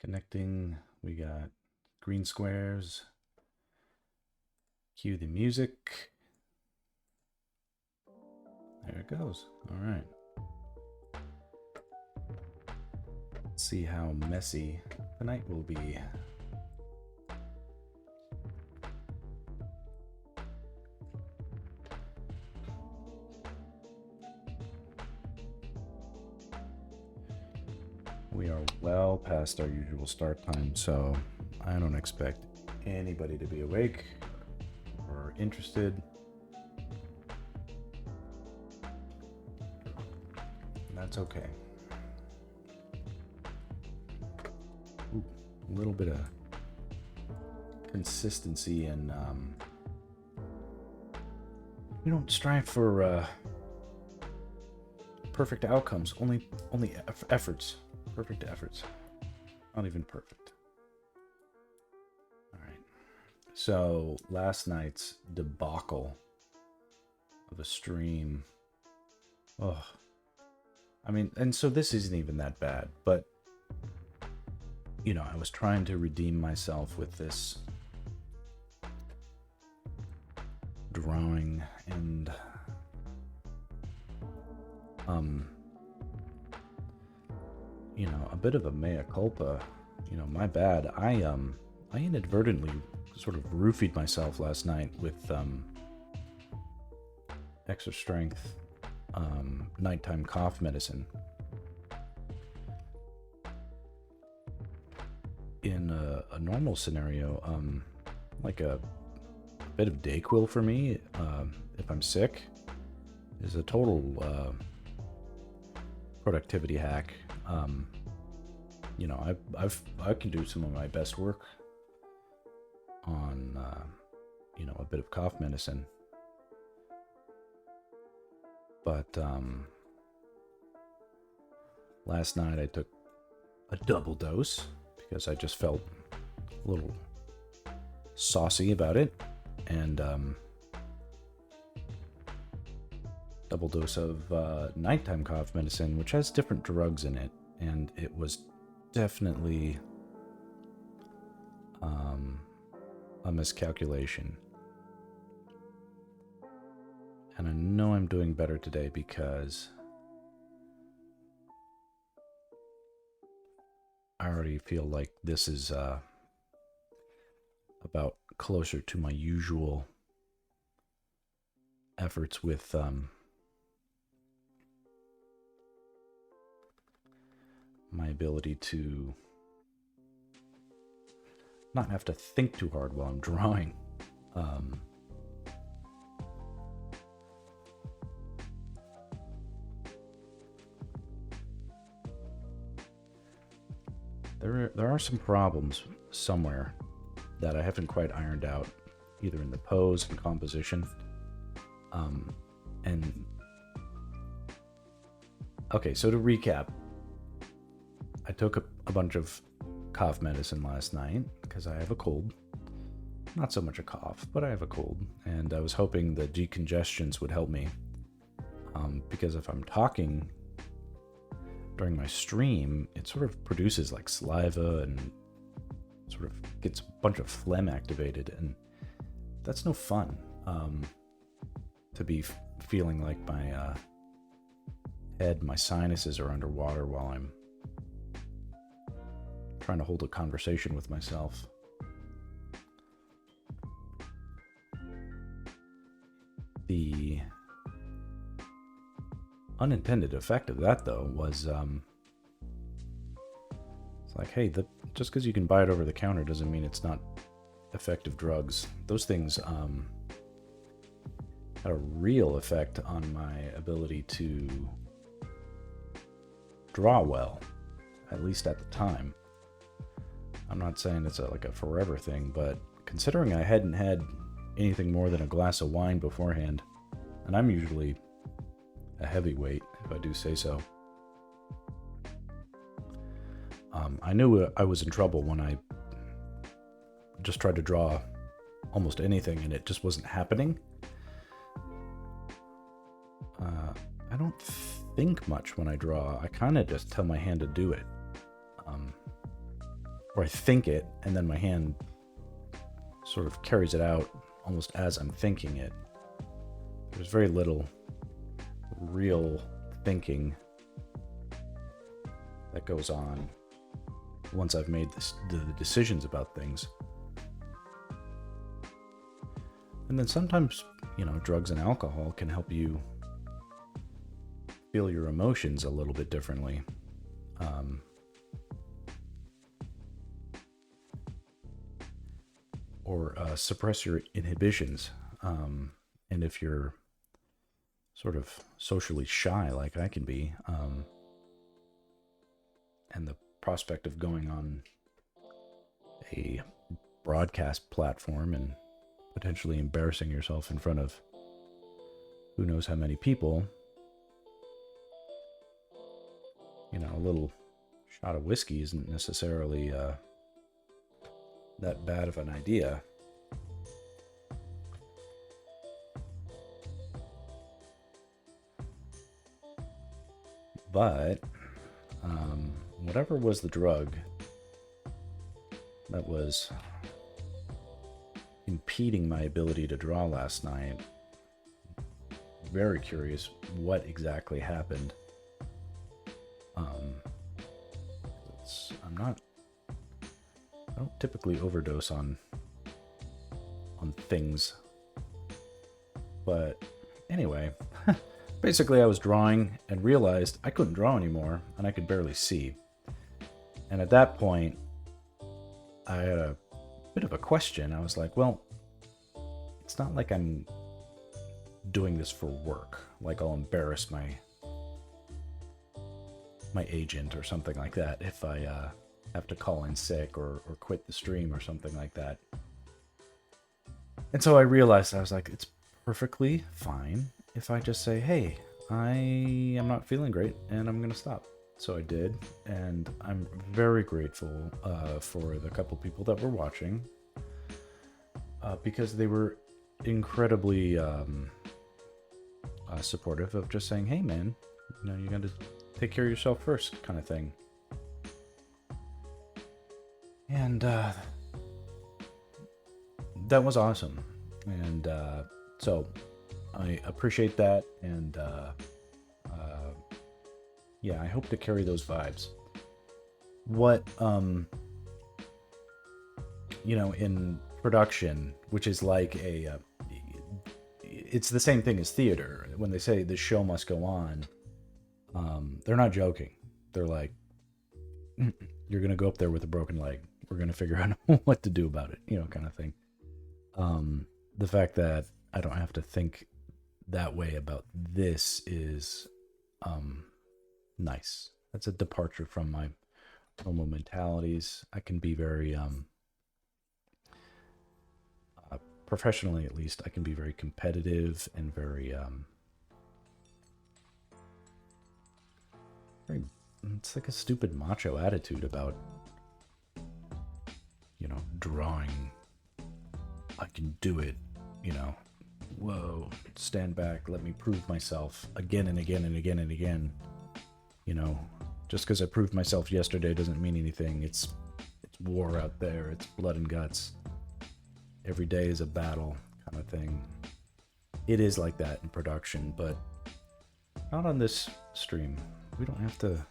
Connecting, we got green squares. Cue the music. There it goes. All right. Let's see how messy the night will be. We are well past our usual start time, so I don't expect anybody to be awake or interested. And that's okay. Ooh, a little bit of consistency and we don't strive for perfect outcomes, only efforts. Perfect efforts. Not even perfect. All right. So last night's debacle of a stream. Oh, I mean, and so this isn't even that bad, but you know, I was trying to redeem myself with this drawing and you know, a bit of a mea culpa. You know, my bad. I inadvertently sort of roofied myself last night with extra strength nighttime cough medicine. In a normal scenario, like a bit of Dayquil for me, if I'm sick, is a total productivity hack. You know, I can do some of my best work on you know, a bit of cough medicine, but last night I took a double dose because I just felt a little saucy about it, and double dose of nighttime cough medicine, which has different drugs in it, and it was definitely a miscalculation. And I know I'm doing better today because I already feel like this is about closer to my usual efforts with my ability to not have to think too hard while I'm drawing. There are some problems somewhere that I haven't quite ironed out, either in the pose and composition. And okay, so to recap, I took a bunch of cough medicine last night because I have a cold. Not so much a cough, but I have a cold, and I was hoping the decongestions would help me. Because if I'm talking during my stream, it sort of produces like saliva and sort of gets a bunch of phlegm activated, and that's no fun. To be feeling like my head, my sinuses are underwater while I'm trying to hold a conversation with myself. The unintended effect of that, though, was it's like, hey, just because you can buy it over the counter doesn't mean it's not effective drugs. Those things had a real effect on my ability to draw well, at least at the time. I'm not saying it's like a forever thing, but considering I hadn't had anything more than a glass of wine beforehand, and I'm usually a heavyweight, if I do say so, I knew I was in trouble when I just tried to draw almost anything and it just wasn't happening. I don't think much when I draw. I kind of just tell my hand to do it. or I think it, and then my hand sort of carries it out almost as I'm thinking it. There's very little real thinking that goes on once I've made the decisions about things. And then sometimes, drugs and alcohol can help you feel your emotions a little bit differently. Or suppress your inhibitions. And if you're sort of socially shy like I can be, and the prospect of going on a broadcast platform and potentially embarrassing yourself in front of who knows how many people, a little shot of whiskey isn't necessarily that bad of an idea. But whatever was the drug that was impeding my ability to draw last night, very curious what exactly happened. I don't typically overdose on things, but anyway, basically I was drawing and realized I couldn't draw anymore and I could barely see. And at that point, I had a bit of a question. I was like, well, it's not like I'm doing this for work. Like I'll embarrass my agent or something like that if I have to call in sick or quit the stream or something like that. And so I realized, I was like, it's perfectly fine if I just say, hey, I am not feeling great and I'm going to stop. So I did, and I'm very grateful for the couple people that were watching because they were incredibly supportive of just saying, hey man, you got to take care of yourself first kind of thing. And that was awesome. And so I appreciate that. And yeah, I hope to carry those vibes. What, in production, which is like it's the same thing as theater. When they say the show must go on, they're not joking. They're like, you're going to go up there with a broken leg. We're going to figure out what to do about it, kind of thing. The fact that I don't have to think that way about this is nice. That's a departure from my normal mentalities. I can be very, professionally at least, I can be very competitive and very, it's like a stupid macho attitude about, drawing. I can do it, whoa, stand back, let me prove myself again and again and again and again. Just because I proved myself yesterday doesn't mean anything. It's war out there. It's blood and guts. Every day is a battle kind of thing. It is like that in production, but not on this stream. We don't have to.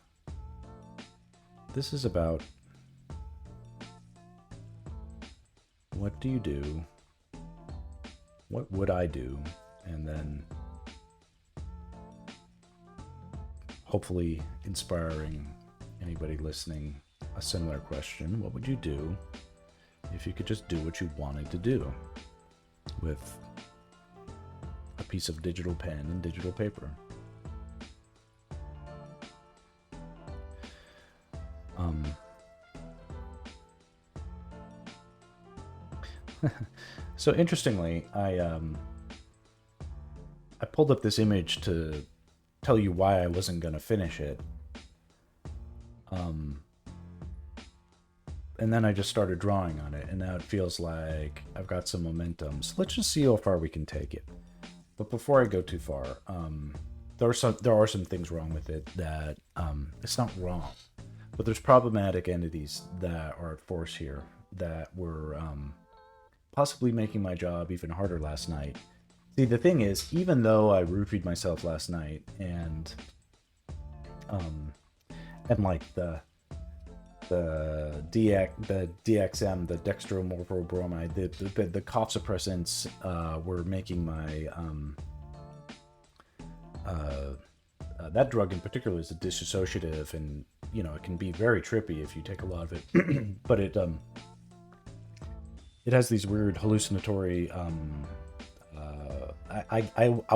This is about what do you do? What would I do? And then hopefully inspiring anybody listening a similar question. What would you do if you could just do what you wanted to do with a piece of digital pen and digital paper? So interestingly, I pulled up this image to tell you why I wasn't going to finish it. And then I just started drawing on it, and now it feels like I've got some momentum. So let's just see how far we can take it. But before I go too far, there are some things wrong with it that it's not wrong, But there's problematic entities that are at force here that were possibly making my job even harder last night. See, the thing is, even though I roofied myself last night and like the DXM, the dextromorphobromide, the cough suppressants were making my that drug in particular is a dissociative, and it can be very trippy if you take a lot of it. But it has these weird hallucinatory. I'll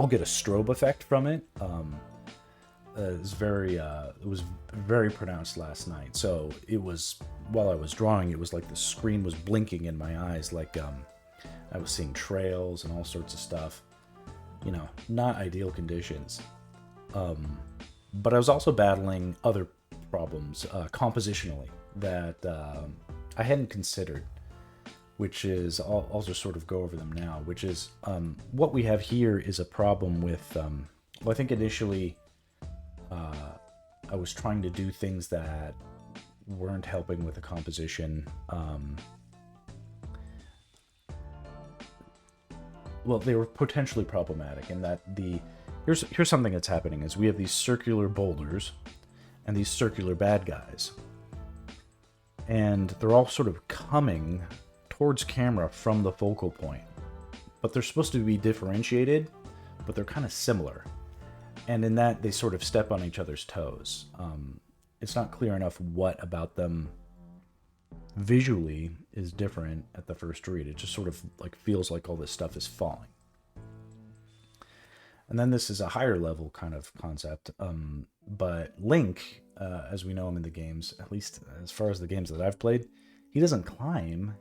get a strobe effect from it. It was very pronounced last night. So it was, while I was drawing, it was like the screen was blinking in my eyes, like I was seeing trails and all sorts of stuff. Not ideal conditions. But I was also battling other problems compositionally that I hadn't considered, which is, I'll just sort of go over them now, which is what we have here is a problem with, I think initially I was trying to do things that weren't helping with the composition. Well, they were potentially problematic in that here's something that's happening is we have these circular boulders and these circular bad guys, and they're all sort of coming towards camera from the focal point, but they're supposed to be differentiated, but they're kind of similar, and in that they sort of step on each other's toes. It's not clear enough what about them visually is different at the first read. It just sort of like feels like all this stuff is falling. And then this is a higher level kind of concept. But Link, as we know him in the games, at least as far as the games that I've played, he doesn't climb.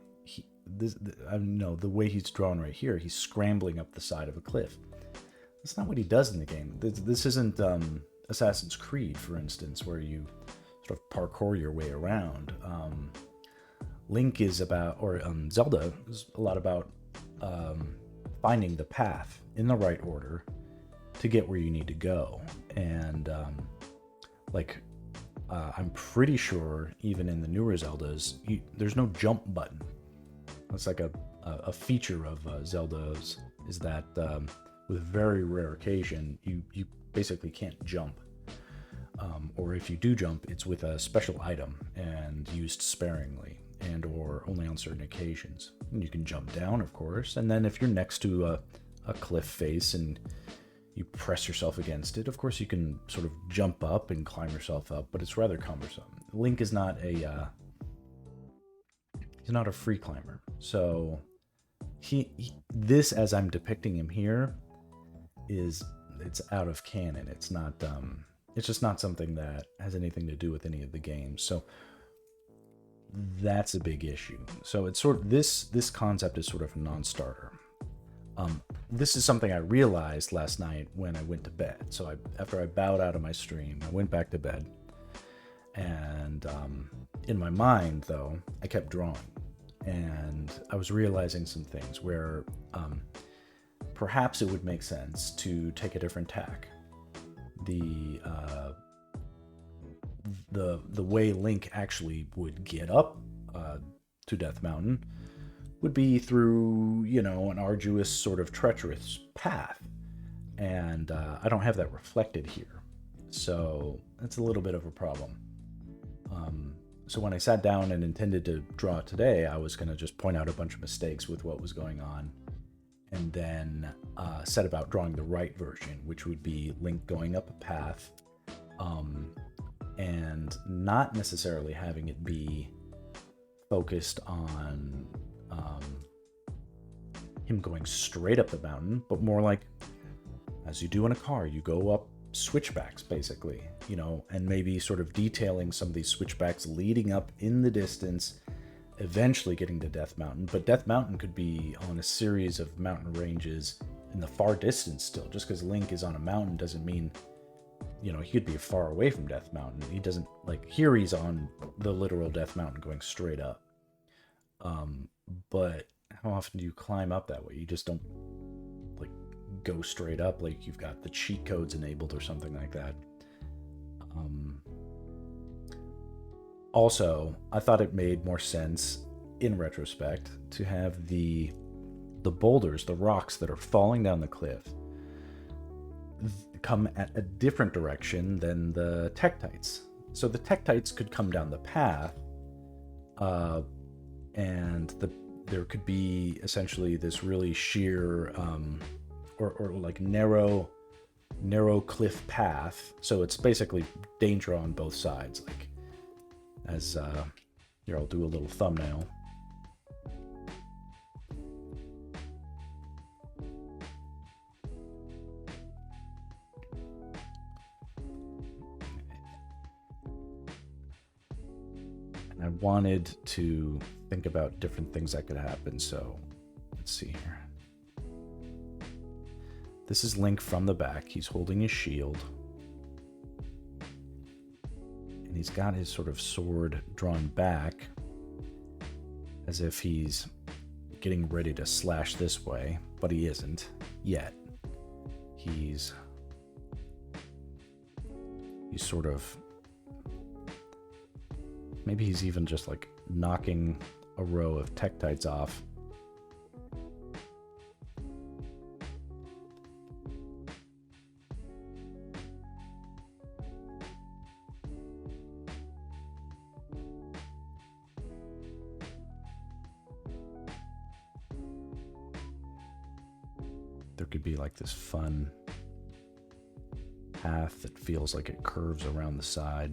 The way he's drawn right here, he's scrambling up the side of a cliff. That's not what he does in the game. This isn't Assassin's Creed, for instance, where you sort of parkour your way around. Link is about, or Zelda is a lot about finding the path in the right order to get where you need to go. And I'm pretty sure even in the newer Zeldas, there's no jump button. It's like a feature of Zelda's is that with very rare occasion, you basically can't jump. Or if you do jump, it's with a special item and used sparingly, and or only on certain occasions. And you can jump down, of course, and then if you're next to a cliff face and you press yourself against it, of course you can sort of jump up and climb yourself up, but it's rather cumbersome. Link is not he's not a free climber. So this, as I'm depicting him here, it's out of canon. It's not it's just not something that has anything to do with any of the games. So that's a big issue. So it's sort of this concept is sort of a non-starter. This is something I realized last night when I went to bed. So after I bowed out of my stream, I went back to bed. And in my mind, though, I kept drawing. And I was realizing some things where perhaps it would make sense to take a different tack. The way Link actually would get up to Death Mountain would be through, an arduous sort of treacherous path. And I don't have that reflected here. So that's a little bit of a problem. So when I sat down and intended to draw it today, I was going to just point out a bunch of mistakes with what was going on, and then set about drawing the right version, which would be Link going up a path, and not necessarily having it be focused on him going straight up the mountain, but more like, as you do in a car, you go up switchbacks, basically, and maybe sort of detailing some of these switchbacks leading up in the distance, eventually getting to Death Mountain. But Death Mountain could be on a series of mountain ranges in the far distance still. Just because Link is on a mountain doesn't mean, he could be far away from Death Mountain. He doesn't, here he's on the literal Death Mountain going straight up. But how often do you climb up that way? You just don't, go straight up like you've got the cheat codes enabled or something like that. Also, I thought it made more sense in retrospect to have the boulders, the rocks that are falling down the cliff, come at a different direction than the tektites. So the tektites could come down the path, and there could be essentially this really sheer or like narrow cliff path. So it's basically danger on both sides. Like, as here, I'll do a little thumbnail. And I wanted to think about different things that could happen. So let's see here. This is Link from the back. He's holding his shield. And he's got his sort of sword drawn back as if he's getting ready to slash this way, but he isn't yet. He's sort of, maybe he's even just like knocking a row of tektites off. There could be like this fun path that feels like it curves around the side.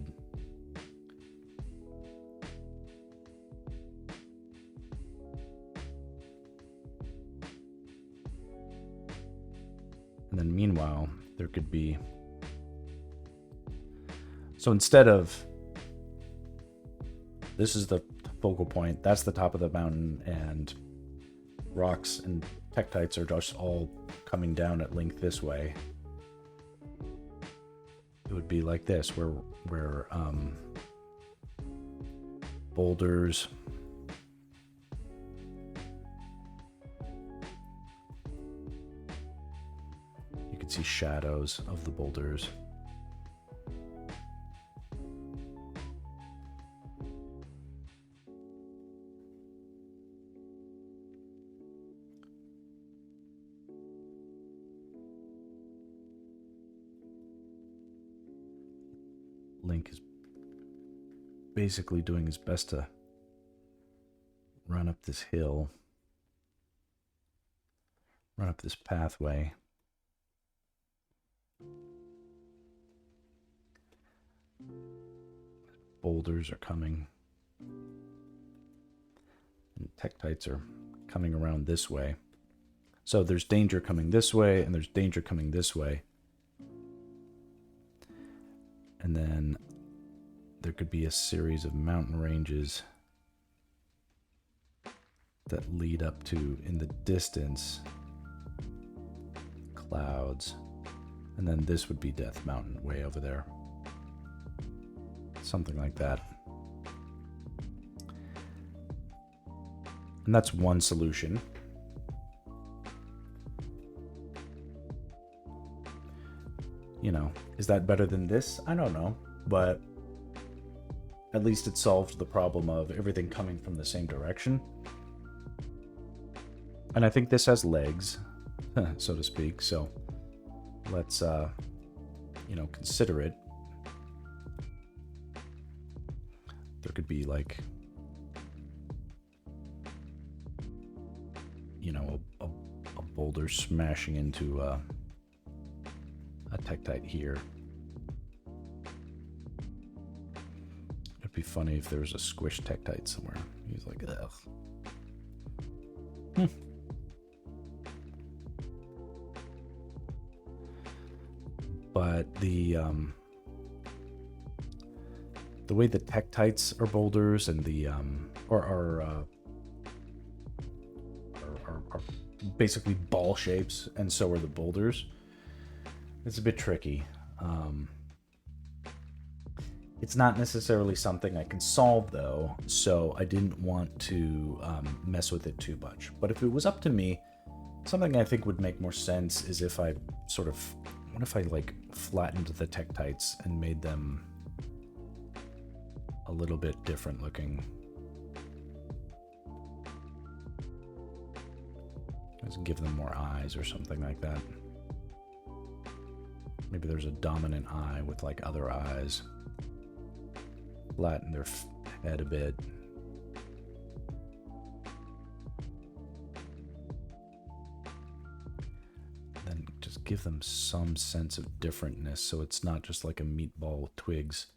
And then meanwhile, there could be, so instead of, this is the focal point, that's the top of the mountain, and rocks and tektites are just all coming down at Link this way. It would be like this, where boulders, you can see shadows of the boulders. Link is basically doing his best to run up this hill, run up this pathway. Boulders are coming, and tektites are coming around this way. So there's danger coming this way, and there's danger coming this way. And then there could be a series of mountain ranges that lead up to, in the distance, clouds. And then this would be Death Mountain way over there. Something like that. And that's one solution. You know, is that better than this? I don't know, but at least it solved the problem of everything coming from the same direction. And I think this has legs, so to speak, so let's, you know, consider it. There could be like, you know, a boulder smashing into a tektite here. It'd be funny if there was a squished tektite somewhere. He's like, ugh. But the way the tektites are boulders and the are basically ball shapes, and so are the boulders. It's a bit tricky. It's not necessarily something I can solve, though, so I didn't want to mess with it too much. But if it was up to me, something I think would make more sense is if I sort of, what if I like flattened the tektites and made them a little bit different looking. Let's give them more eyes or something like that. Maybe there's a dominant eye with like other eyes. Flatten their head a bit. Then just give them some sense of differentness so it's not just like a meatball with twigs.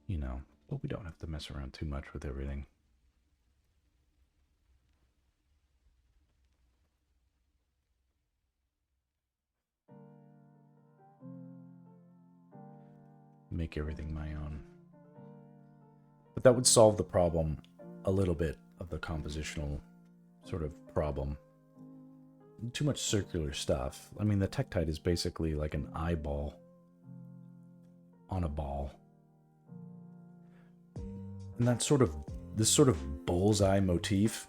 You know, but we don't have to mess around too much with everything. Make everything my own. But that would solve the problem a little bit of the compositional sort of problem. Too much circular stuff. I mean, the tektite is basically like an eyeball on a ball. And that this sort of bullseye motif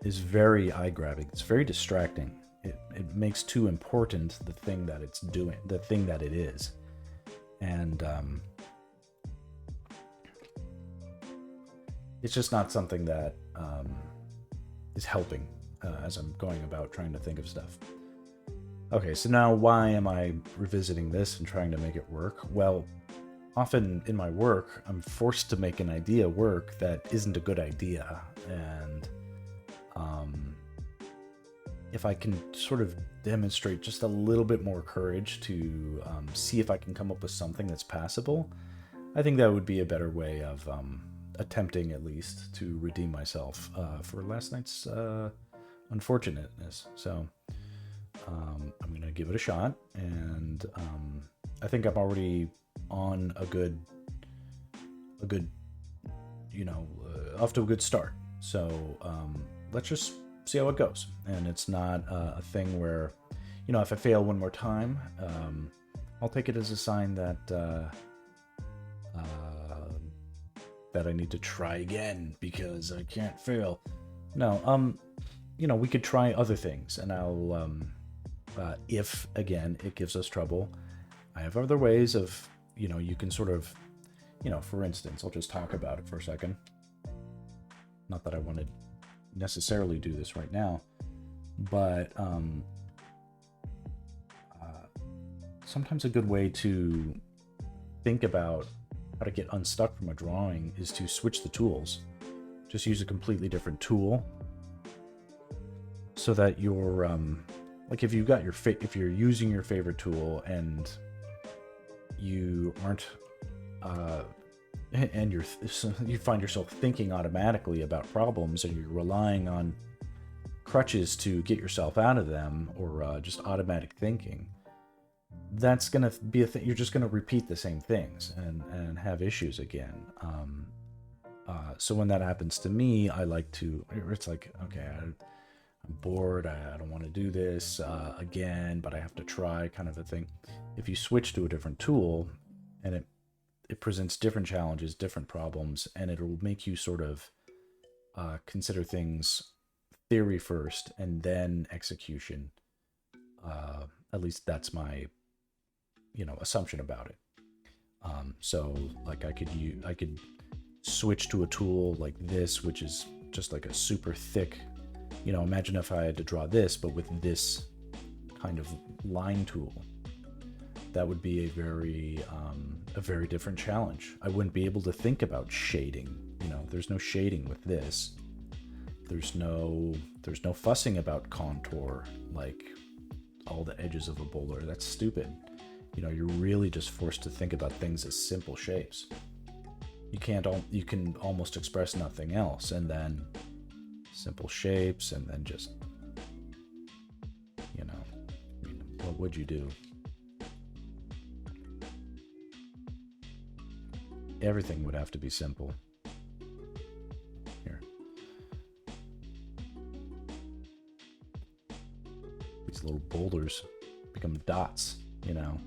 is very eye-grabbing. It's very distracting. It makes too important the thing that it's doing, the thing that it is. And it's just not something that is helping as I'm going about trying to think of stuff. Okay, so now why am I revisiting this and trying to make it work? Well, often in my work, I'm forced to make an idea work that isn't a good idea. And if I can sort of demonstrate just a little bit more courage to see if I can come up with something that's passable, I think that would be a better way of attempting at least to redeem myself for last night's unfortunateness. So I'm going to give it a shot, and I think I'm already on a good, you know, off to a good start. So let's just see how it goes. And it's not a thing where, you know, if I fail one more time, I'll take it as a sign that that I need to try again because I can't fail. No, you know, we could try other things, and I'll if again it gives us trouble, I have other ways of, you know, you can sort of, you know, for instance, I'll just talk about it for a second. Not that I want to necessarily do this right now, but sometimes a good way to think about how to get unstuck from a drawing is to switch the tools. Just use a completely different tool so that you're like, if you've got your if you're using your favorite tool and you aren't and you find yourself thinking automatically about problems and you're relying on crutches to get yourself out of them, or just automatic thinking, that's going to be a thing. You're just going to repeat the same things and have issues again. So when that happens to me, I like to, it's like, okay, I'm bored, I don't want to do this again, but I have to try, kind of a thing. If you switch to a different tool and it presents different challenges, different problems, and it'll make you sort of consider things theory first and then execution. At least that's my, you know, assumption about it. So like I could switch to a tool like this, which is just like a super thick, you know, imagine if I had to draw this, but with this kind of line tool. That would be a very different challenge. I wouldn't be able to think about shading. You know, there's no shading with this. There's no fussing about contour, like all the edges of a boulder. That's stupid. You know, you're really just forced to think about things as simple shapes. You can almost express nothing else, and then simple shapes, and then just, you know, I mean, what would you do? Everything would have to be simple. Here. These little boulders become dots, you know.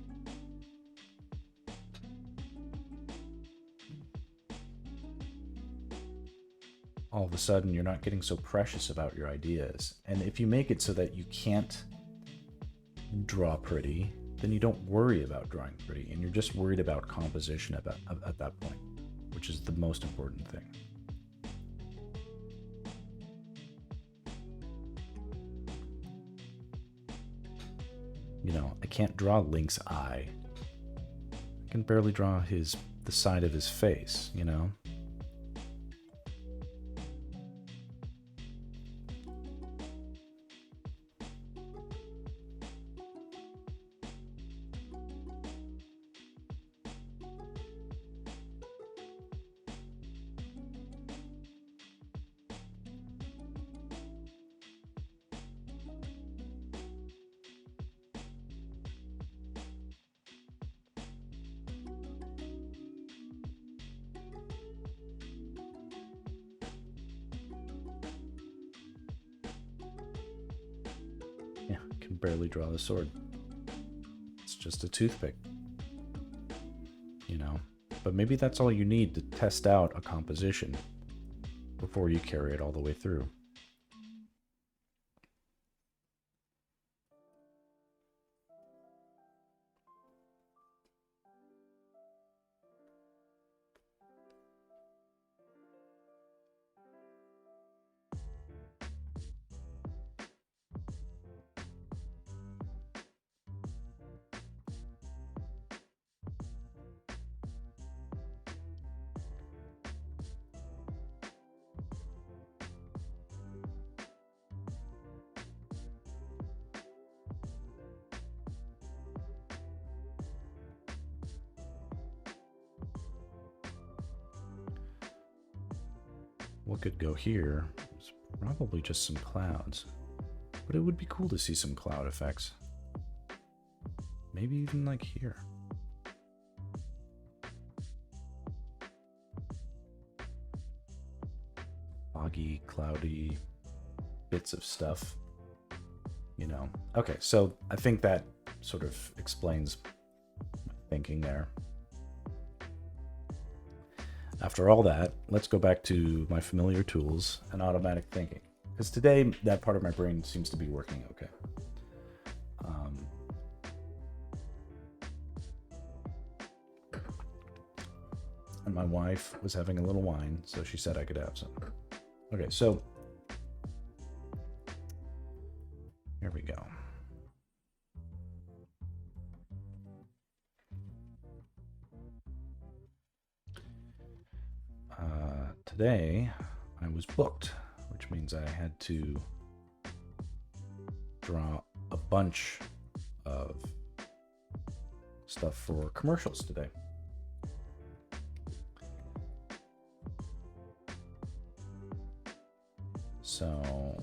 all of a sudden you're not getting so precious about your ideas. And if you make it so that you can't draw pretty, then you don't worry about drawing pretty, and you're just worried about composition at that point, which is the most important thing. You know, I can't draw Link's eye. I can barely draw the side of his face, you know? Yeah, I can barely draw the sword. It's just a toothpick. You know? But maybe that's all you need to test out a composition before you carry it all the way through. What could go here is probably just some clouds, but it would be cool to see some cloud effects. Maybe even like here. Foggy, cloudy bits of stuff, you know. Okay, so I think that sort of explains my thinking there. After all that, let's go back to my familiar tools and automatic thinking. Because today, that part of my brain seems to be working okay. And my wife was having a little wine, so she said I could have some. Okay, so here we go. Today, I was booked, which means I had to draw a bunch of stuff for commercials today. So,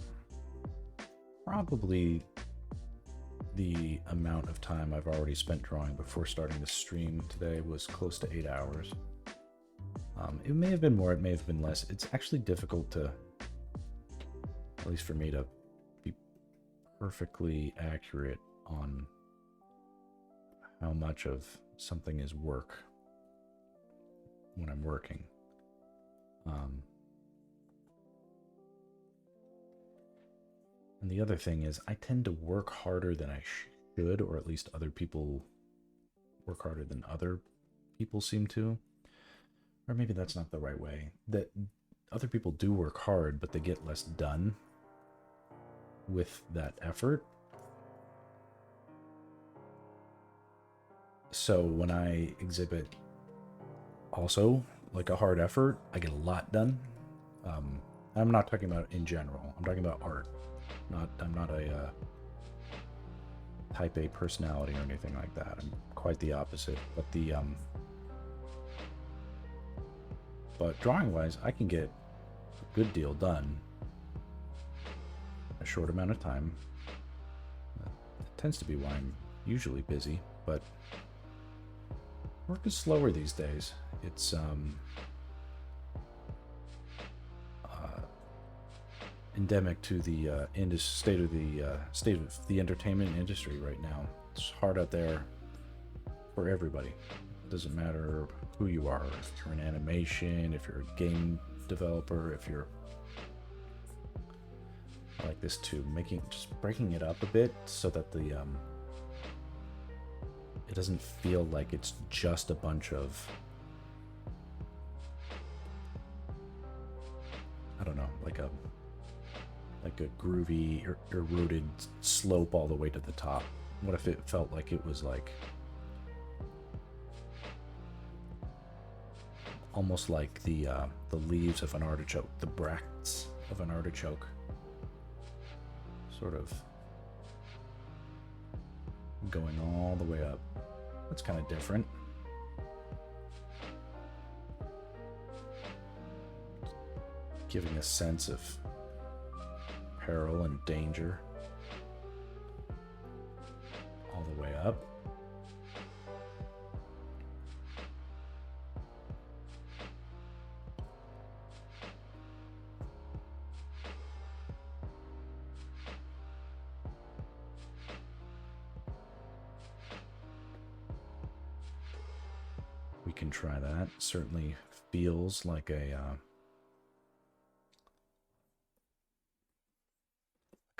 probably the amount of time I've already spent drawing before starting the stream today was close to 8 hours. It may have been more, it may have been less. It's actually difficult to, at least for me, to be perfectly accurate on how much of something is work when I'm working. And the other thing is, I tend to work harder than I should, or at least other people work harder than other people seem to. Or maybe that's not the right way. That other people do work hard, but they get less done with that effort. So when I exhibit also like a hard effort, I get a lot done. I'm not talking about in general. I'm talking about art. I'm not a type A personality or anything like that. I'm quite the opposite. But drawing-wise, I can get a good deal done in a short amount of time. It tends to be why I'm usually busy, but work is slower these days. It's endemic to the state of the entertainment industry right now. It's hard out there for everybody. It doesn't matter who you are, if you're in animation, if you're a game developer, if you're like this too, just breaking it up a bit so that the it doesn't feel like it's just a bunch of, I don't know, like a groovy eroded slope all the way to the top. What if it felt like it was like almost like the leaves of an artichoke, the bracts of an artichoke, sort of going all the way up. That's kind of different. Giving a sense of peril and danger all the way up. We can try that. Certainly feels like a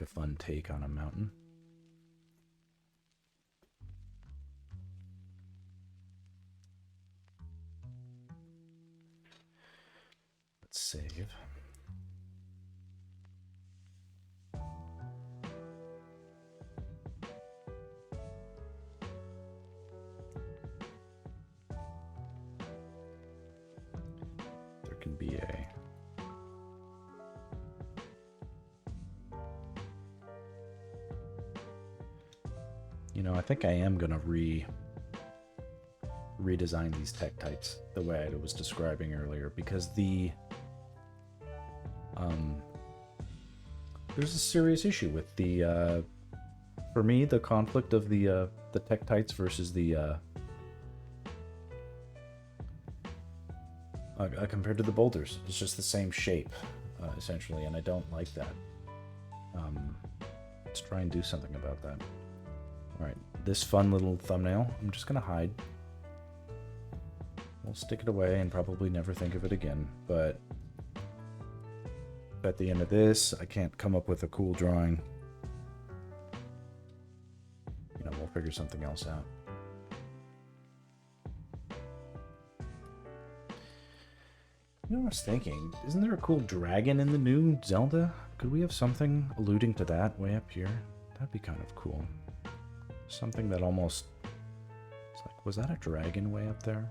fun take on a mountain. Let's save. There can be a I think I am gonna redesign these tektites the way I was describing earlier, because there's a serious issue with the for me, the conflict of the tektites versus the compared to the boulders. It's just the same shape essentially, and I don't like that. Let's try and do something about that. Alright, this fun little thumbnail, I'm just going to hide. We'll stick it away and probably never think of it again, but at the end of this, I can't come up with a cool drawing. We'll figure something else out. What I was thinking, isn't there a cool dragon in the new Zelda? Could we have something alluding to that way up here? That'd be kind of cool. Something that almost... It's like, was that a dragon way up there?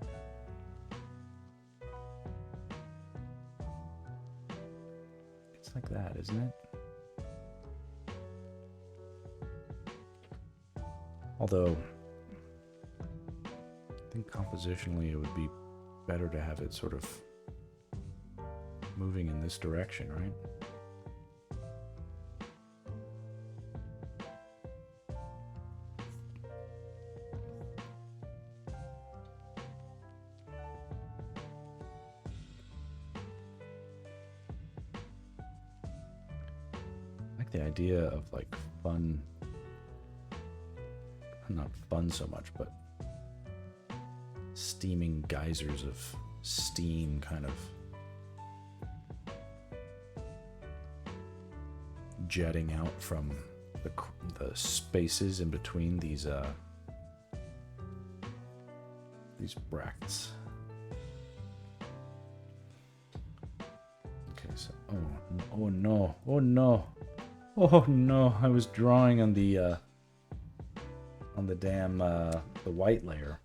It's like that, isn't it? Although, I think compositionally it would be better to have it sort of moving in this direction, right? The idea of like fun, not fun so much, but steaming geysers of steam kind of jetting out from the spaces in between these bracts. Okay, so oh no, oh no, I was drawing on the damn the white layer.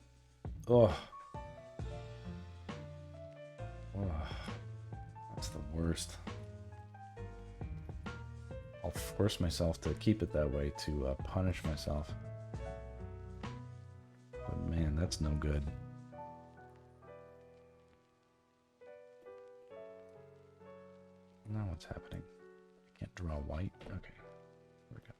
Oh, that's the worst. I'll force myself to keep it that way to punish myself. But man, that's no good. Now what's happening? I can't draw white? Okay. There we go.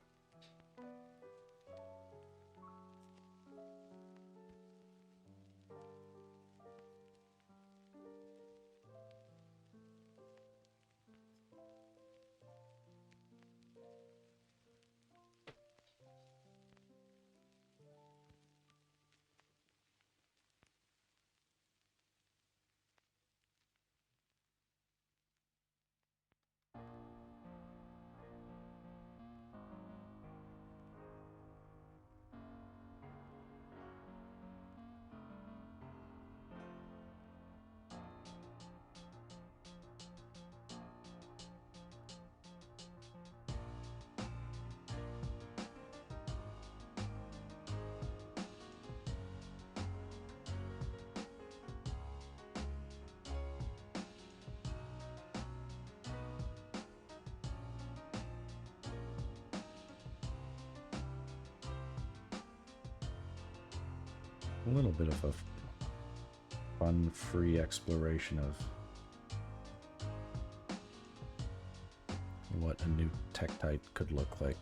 a little bit of a fun, free exploration of what a new Tektite could look like.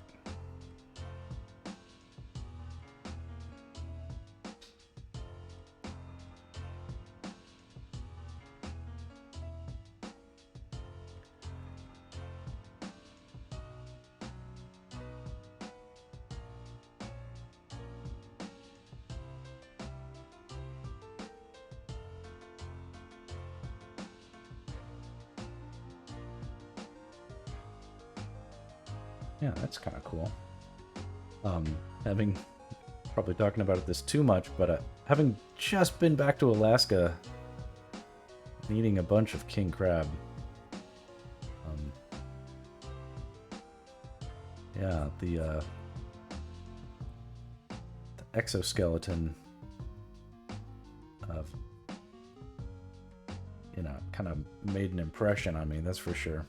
Yeah, that's kind of cool. Having probably talking about this too much, but having just been back to Alaska, and eating a bunch of king crab. Yeah, the exoskeleton of, you know, kind of made an impression on me, that's for sure.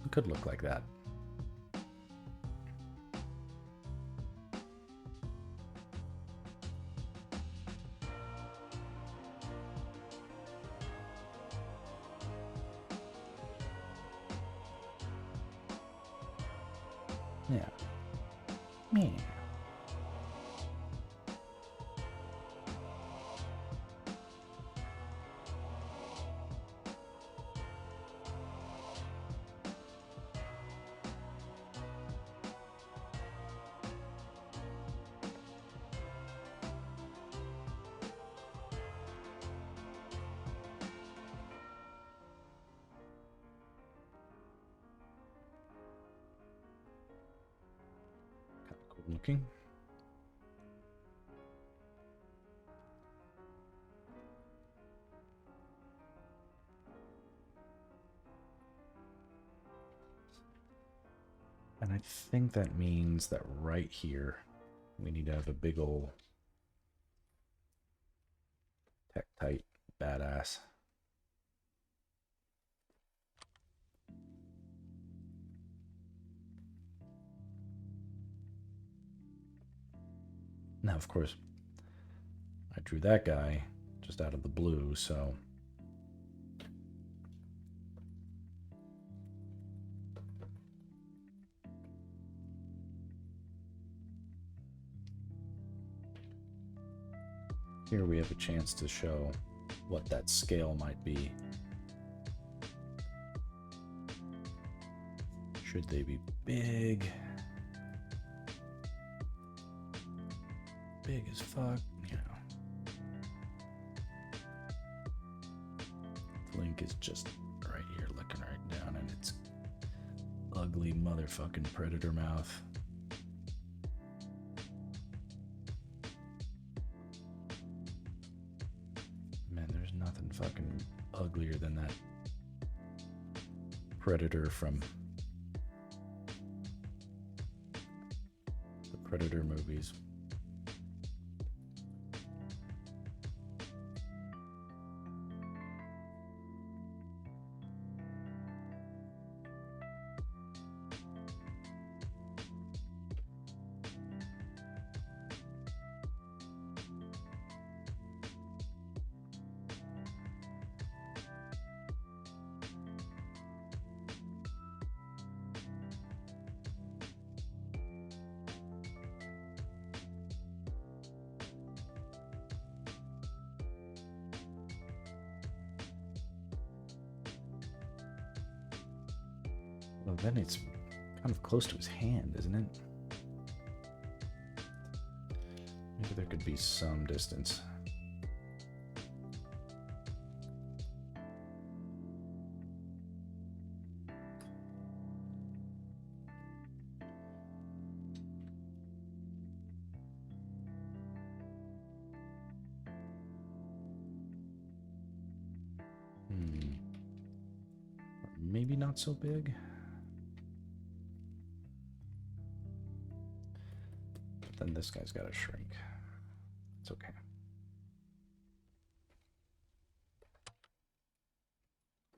It could look like that. Yeah. Yeah. Kind of cool looking. And I think that means that right here, we need to have a big ol' Tektite badass. Now, of course, I drew that guy just out of the blue, so here we have a chance to show what that scale might be. Should they be big? Big as fuck, you know. Link is just right here looking right down at its ugly motherfucking predator mouth. Man, there's nothing fucking uglier than that predator from the Predator movies. Well, then it's kind of close to his hand, isn't it? Maybe there could be some distance. Maybe not so big. But then this guy's got to shrink. It's okay.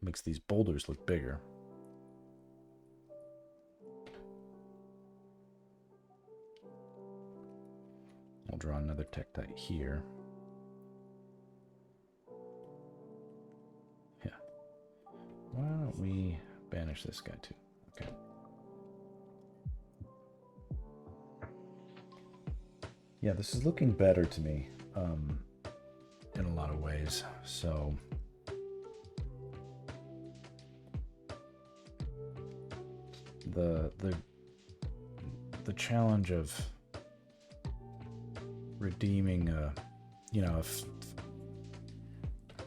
Makes these boulders look bigger. I'll draw another tektite here. Yeah. Why don't we banish this guy too? Okay. Yeah, this is looking better to me in a lot of ways. So the challenge of redeeming if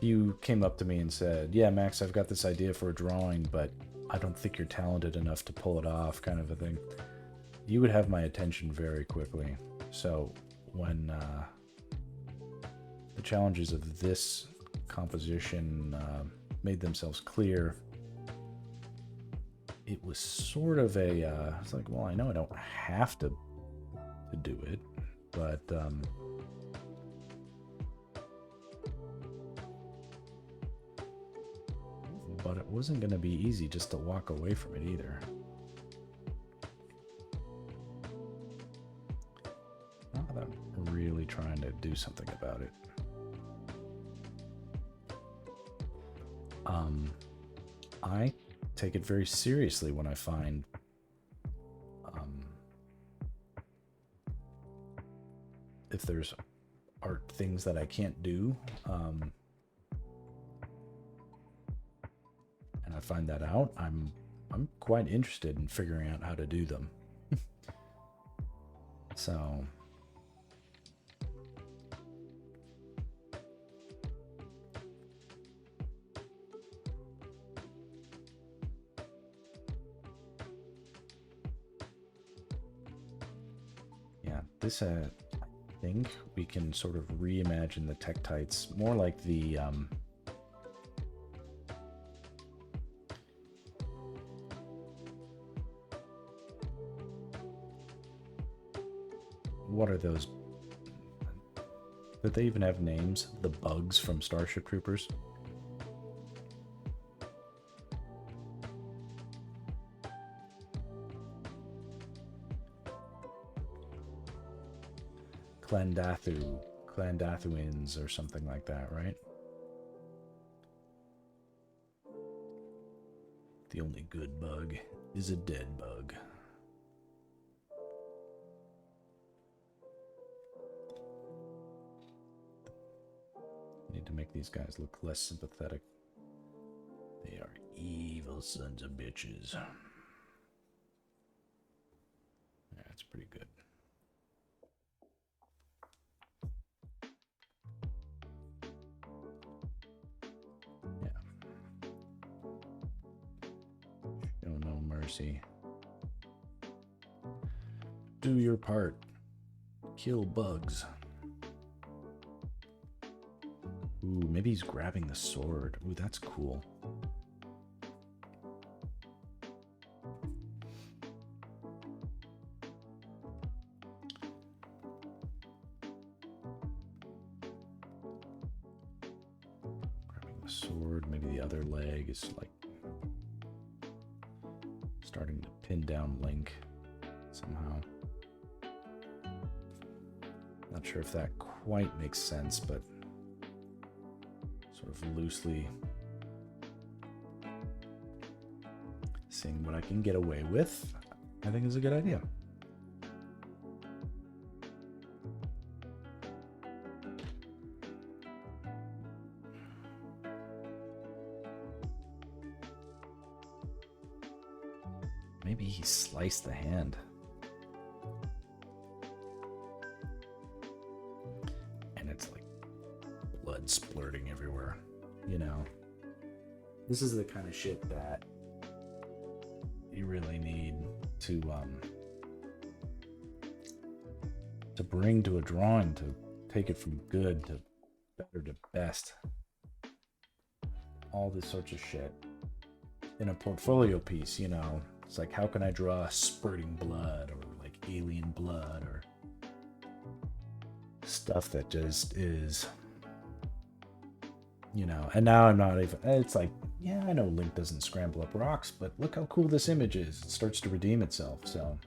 you came up to me and said, yeah, Max, I've got this idea for a drawing, but I don't think you're talented enough to pull it off, kind of a thing, you would have my attention very quickly. So when the challenges of this composition made themselves clear, it was sort of it's like, well, I know I don't have to do it, but it wasn't going to be easy just to walk away from it either. Not that I'm really trying to do something about it. I take it very seriously when I find if there's art things that I can't do, and I find that out, I'm quite interested in figuring out how to do them. So yeah, this I think we can sort of reimagine the tektites more like the what are those? Did they even have names? The bugs from Starship Troopers? Clandathuins or something like that, right? The only good bug is a dead bug. Need to make these guys look less sympathetic. They are evil sons of bitches. That's pretty good. Show no mercy. Do your part. Kill bugs. Ooh, maybe he's grabbing the sword. Ooh, that's cool. Grabbing the sword. Maybe the other leg is like starting to pin down Link somehow. Not sure if that quite makes sense, but sort of loosely seeing what I can get away with, I think is a good idea. Maybe he sliced the hand. And it's like blood splurting everywhere, you know? This is the kind of shit that you really need to bring to a drawing, to take it from good to better to best. All this sorts of shit. In a portfolio piece, you know, it's like, how can I draw spurting blood or like alien blood or stuff that just is, you know, and now I'm not even, it's like, yeah, I know Link doesn't scramble up rocks, but look how cool this image is. It starts to redeem itself, so.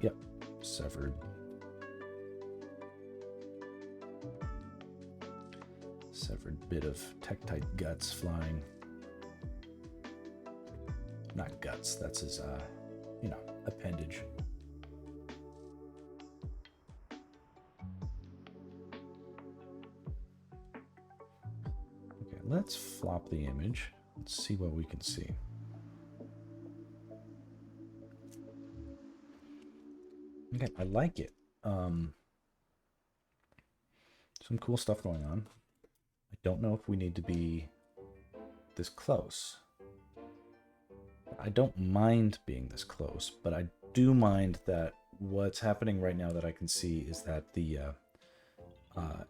Yep, severed. Severed bit of Tektite guts flying. Not guts, that's his, appendage. Okay, let's flop the image. Let's see what we can see. Okay, I like it. Some cool stuff going on. I don't know if we need to be this close. I don't mind being this close, but I do mind that what's happening right now that I can see is that the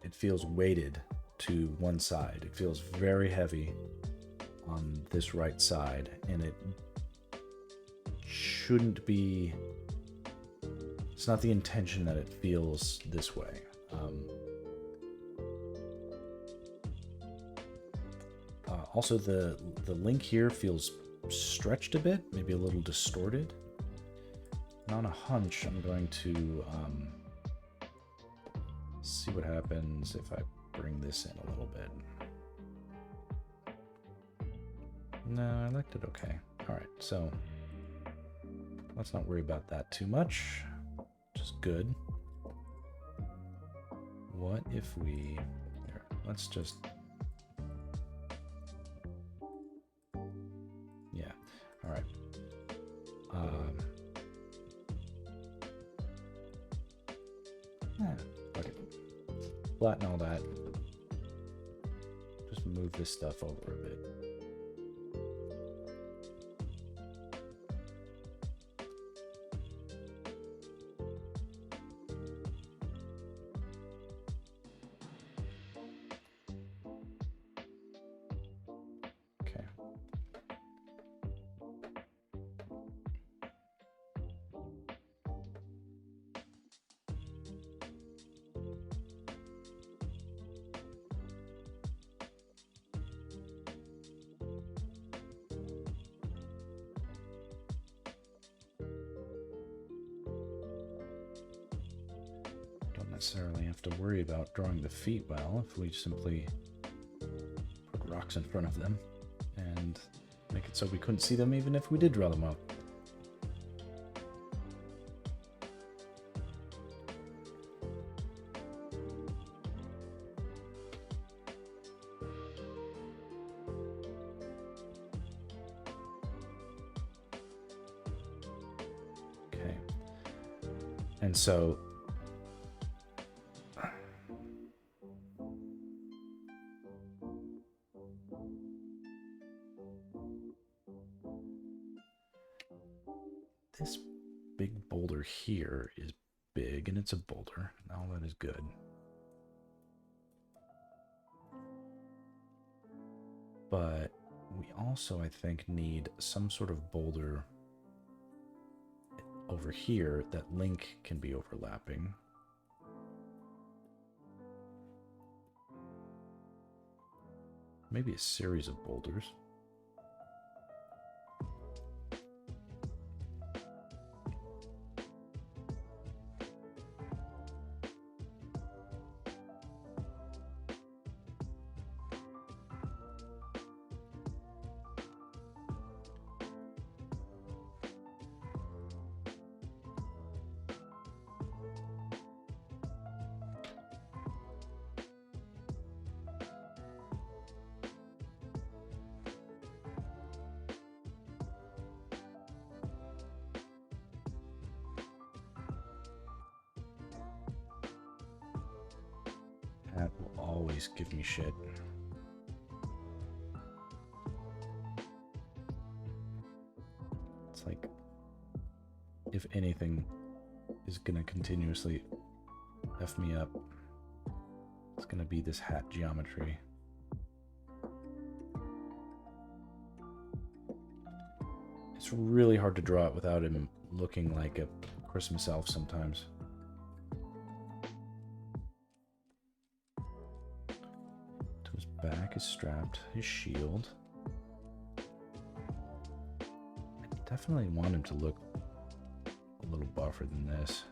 it feels weighted to one side. It feels very heavy on this right side, and it shouldn't be. It's not the intention that it feels this way. Also, the link here feels stretched a bit, maybe a little distorted. And on a hunch, I'm going to see what happens if I bring this in a little bit. No, I liked it okay. All right, so let's not worry about that too much. Just good. What if we... Here, let's just... Yeah, all right. Fuck it. Flatten all that. Just move this stuff over a bit. Necessarily have to worry about drawing the feet well if we simply put rocks in front of them and make it so we couldn't see them even if we did draw them well. Okay. And so this big boulder here is big, and it's a boulder. All that is good. But we also, I think, need some sort of boulder over here that link can be overlapping. Maybe a series of boulders. That will always give me shit. It's like, if anything is gonna continuously F me up, it's gonna be this hat geometry. It's really hard to draw it without him looking like a Christmas elf sometimes. To his back is strapped his shield. I definitely want him to look a little buffer than this.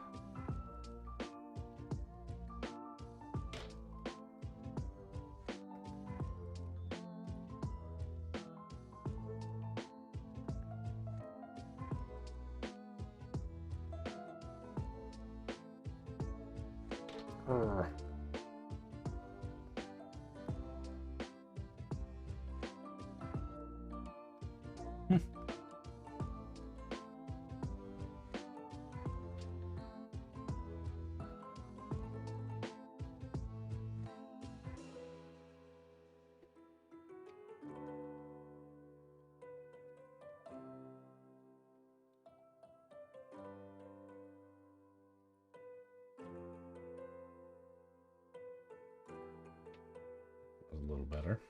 A little better.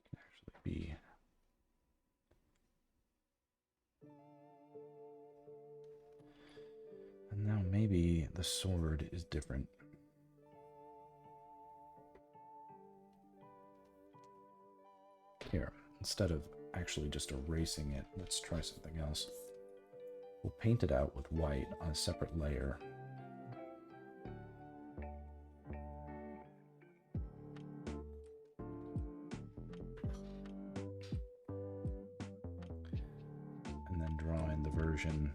Can actually be. And now maybe the sword is different. Here, instead of actually just erasing it, let's try something else. We'll paint it out with white on a separate layer. And then draw in the version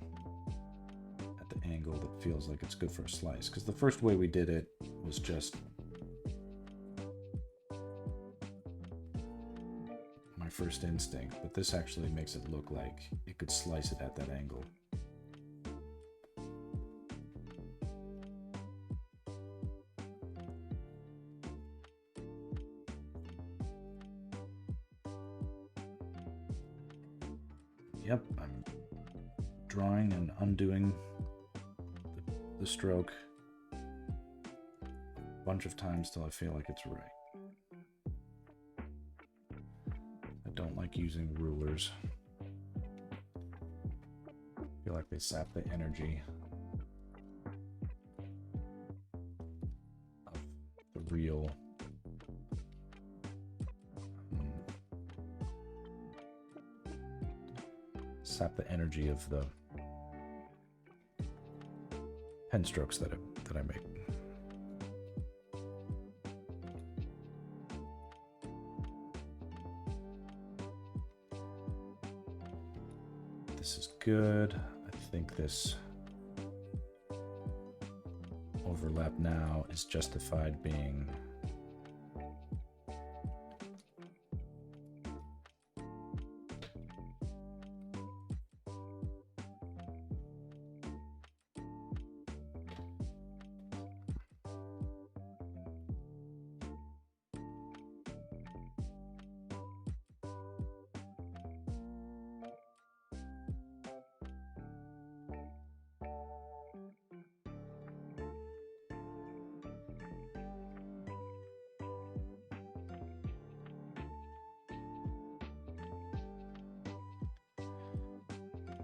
at the angle that feels like it's good for a slice. Because the first way we did it was just my first instinct, but this actually makes it look like it could slice it at that angle. Yep, I'm drawing and undoing the stroke a bunch of times till I feel like it's right. I don't like using rulers. I feel like they sap the energy of the real sap the energy of the pen strokes that I make. This is good. I think this overlap now is justified being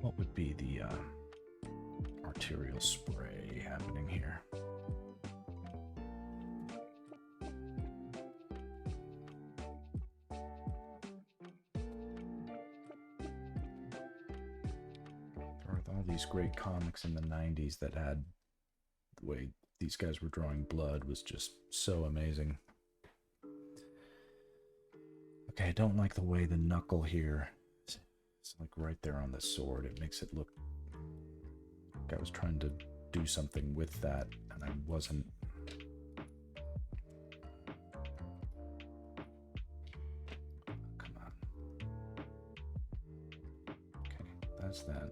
what would be the arterial spray happening here. There are all these great comics in the 90s that had the way these guys were drawing blood was just so amazing. Okay, I don't like the way the knuckle here, it's like right there on the sword. It makes it look like I was trying to do something with that, and I wasn't. Come on. Okay, that's that.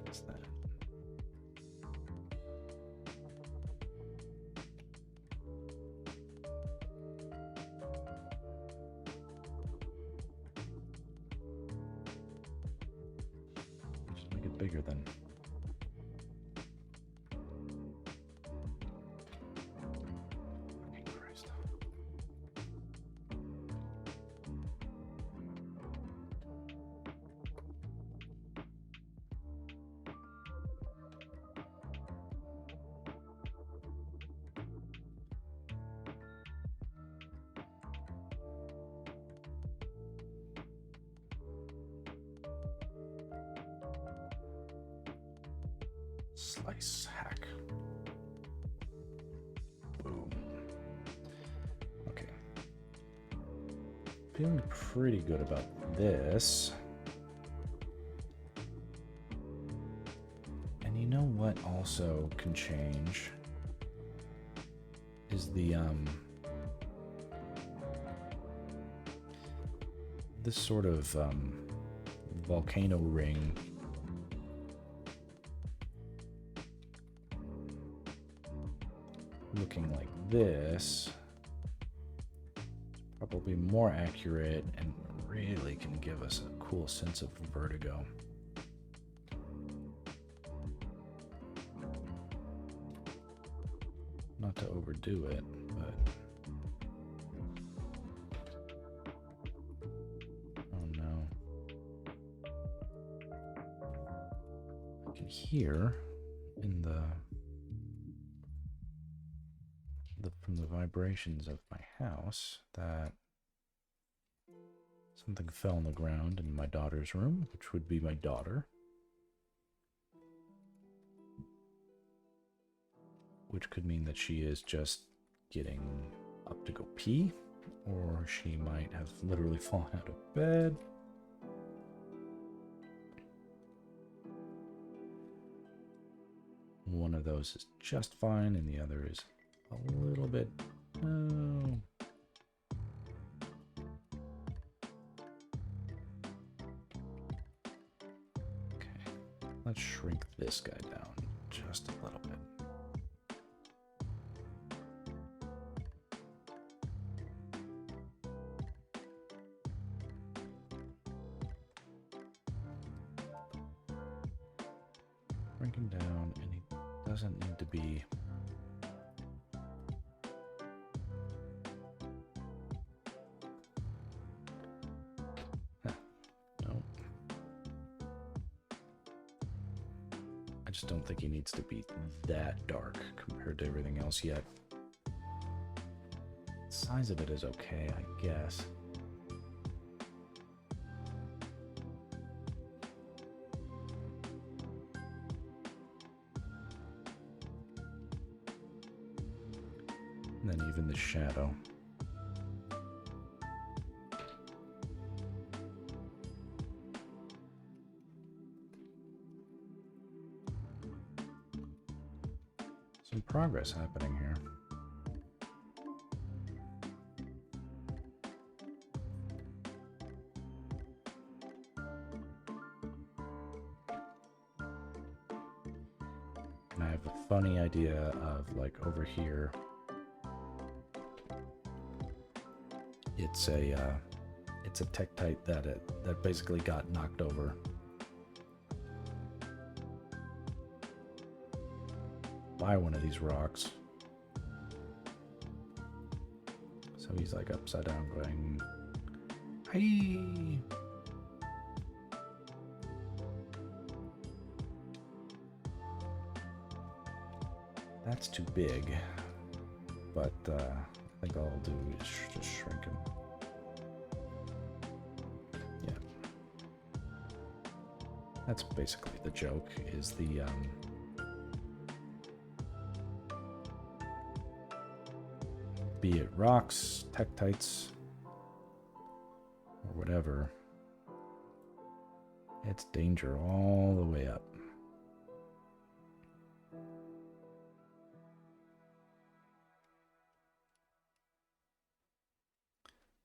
That's that. Bigger than fucking Christ. Slice, hack. Boom. Okay. Feeling pretty good about this. And you know what also can change is the this sort of volcano ring. Looking like this, probably more accurate and really can give us a cool sense of vertigo. Not to overdo it, but oh no. I can hear in from the vibrations of my house that something fell on the ground in my daughter's room, which would be my daughter. Which could mean that she is just getting up to go pee, or she might have literally fallen out of bed. One of those is just fine, and the other is a little bit... No. Okay, let's shrink this guy down just a little bit. Shrinking down, and he doesn't need to be... I just don't think he needs to be that dark compared to everything else yet. The size of it is okay, I guess. And then even the shadow. Some progress happening here. And I have a funny idea of, like, over here, it's a tektite that basically got knocked over. By one of these rocks. So he's like upside down going, hey. That's too big, but I think all I'll do is just shrink him. Yeah. That's basically the joke, is the be it rocks, tektites, or whatever, it's danger all the way up.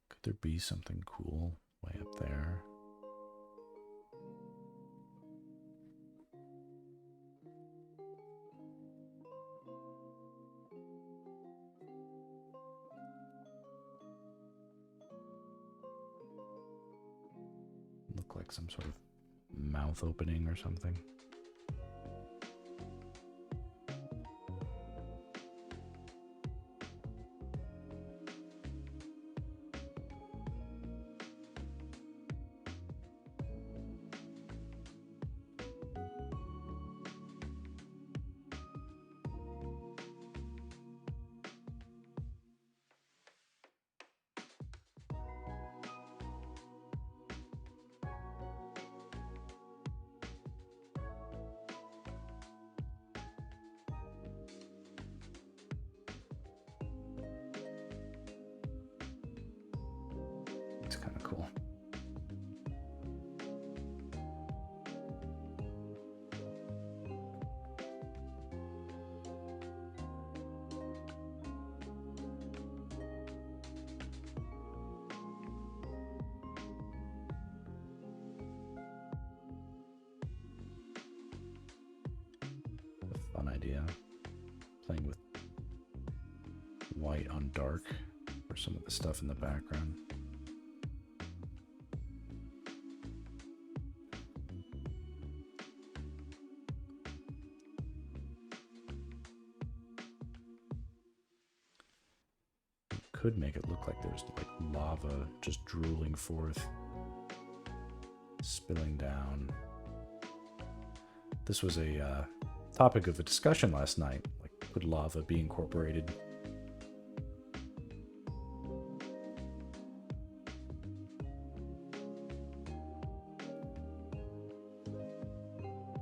Could there be something cool way up there? Look like some sort of mouth opening or something. cool. A fun idea. Playing with white on dark for some of the stuff in the background. Could make it look like there's like lava just drooling forth, spilling down. This was a topic of a discussion last night. Like, could lava be incorporated?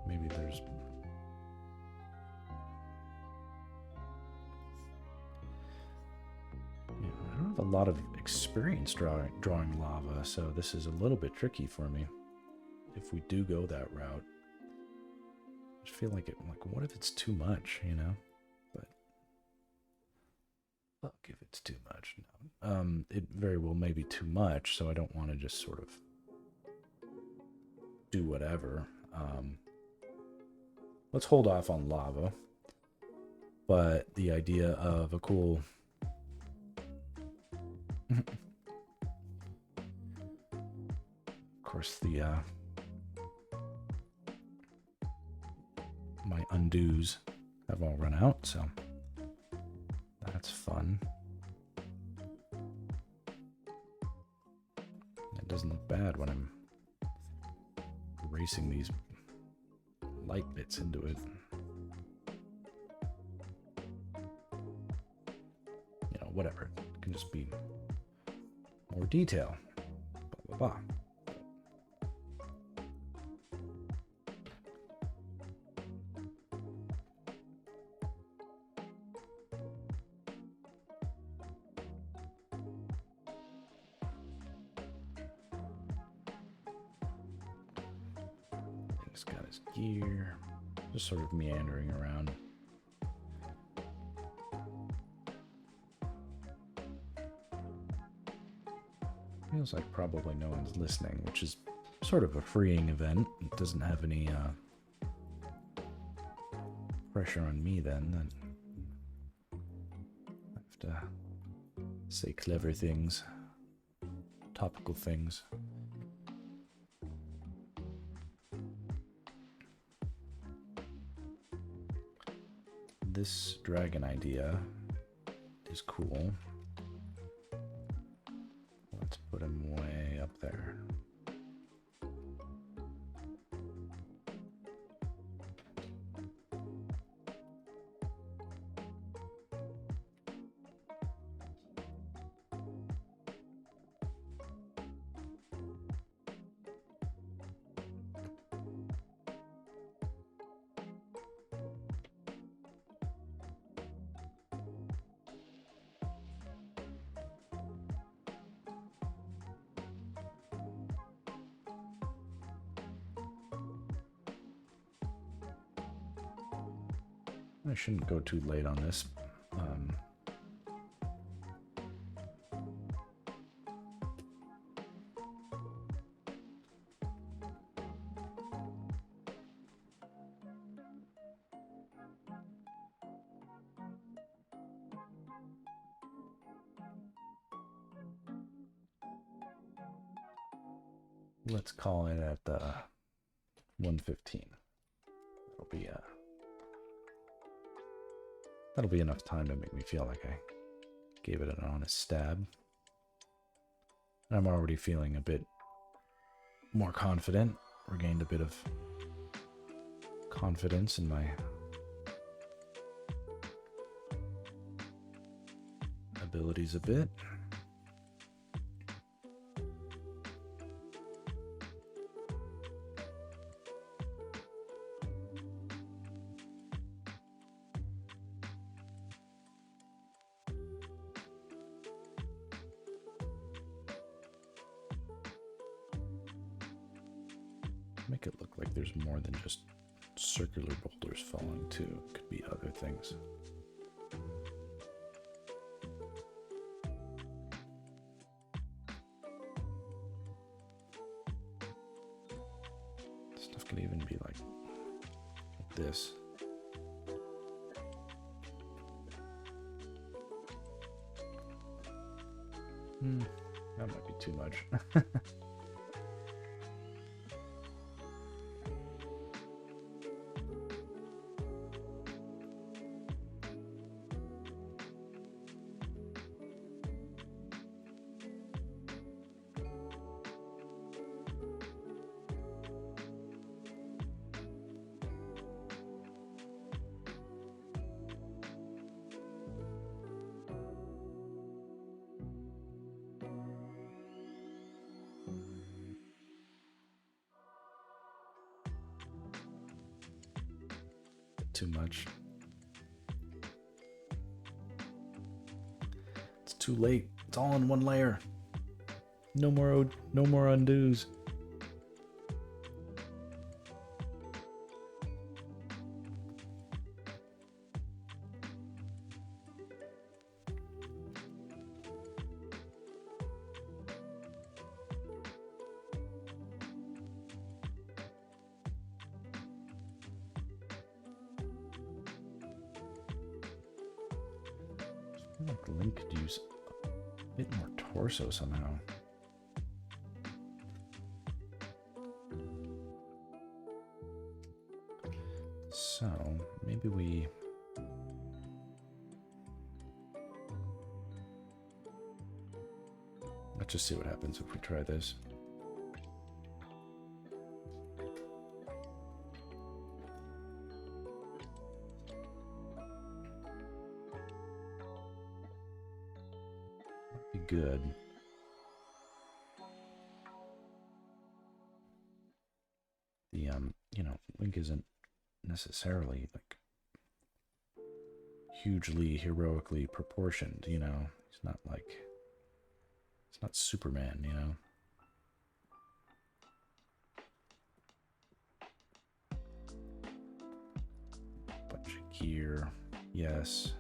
Maybe there's... I don't have a lot of experience drawing lava, so this is a little bit tricky for me. If we do go that route, I just feel like what if it's too much, you know? But fuck if it's too much. No. It very well may be too much, so I don't want to just sort of do whatever. Let's hold off on lava. But the idea of a cool... Of course, the my undos have all run out, so that's fun. It doesn't look bad when I'm erasing these light bits into it. You know, whatever. It can just be more detail. Blah, blah, blah. He's got his gear, just sort of meandering around. Feels like probably no one's listening, which is sort of a freeing event. It doesn't have any pressure on me then. I have to say clever things, topical things. This dragon idea is cool. Let's put him way up there. I shouldn't go too late on this. Let's call it at 1:15. That'll be enough time to make me feel like I gave it an honest stab. And I'm already feeling a bit more confident. Regained a bit of confidence in my abilities a bit. Make it look like there's more than just circular boulders falling too. Could be other things. Stuff could even be like this. That might be too much. Too much. It's too late. It's all in one layer. No more undos. I feel like the link could use a bit more torso somehow. So maybe let's just see what happens if we try this. Be good. The Link isn't necessarily like hugely heroically proportioned, you know. He's not like, it's not Superman, you know. Bunch of gear, yes.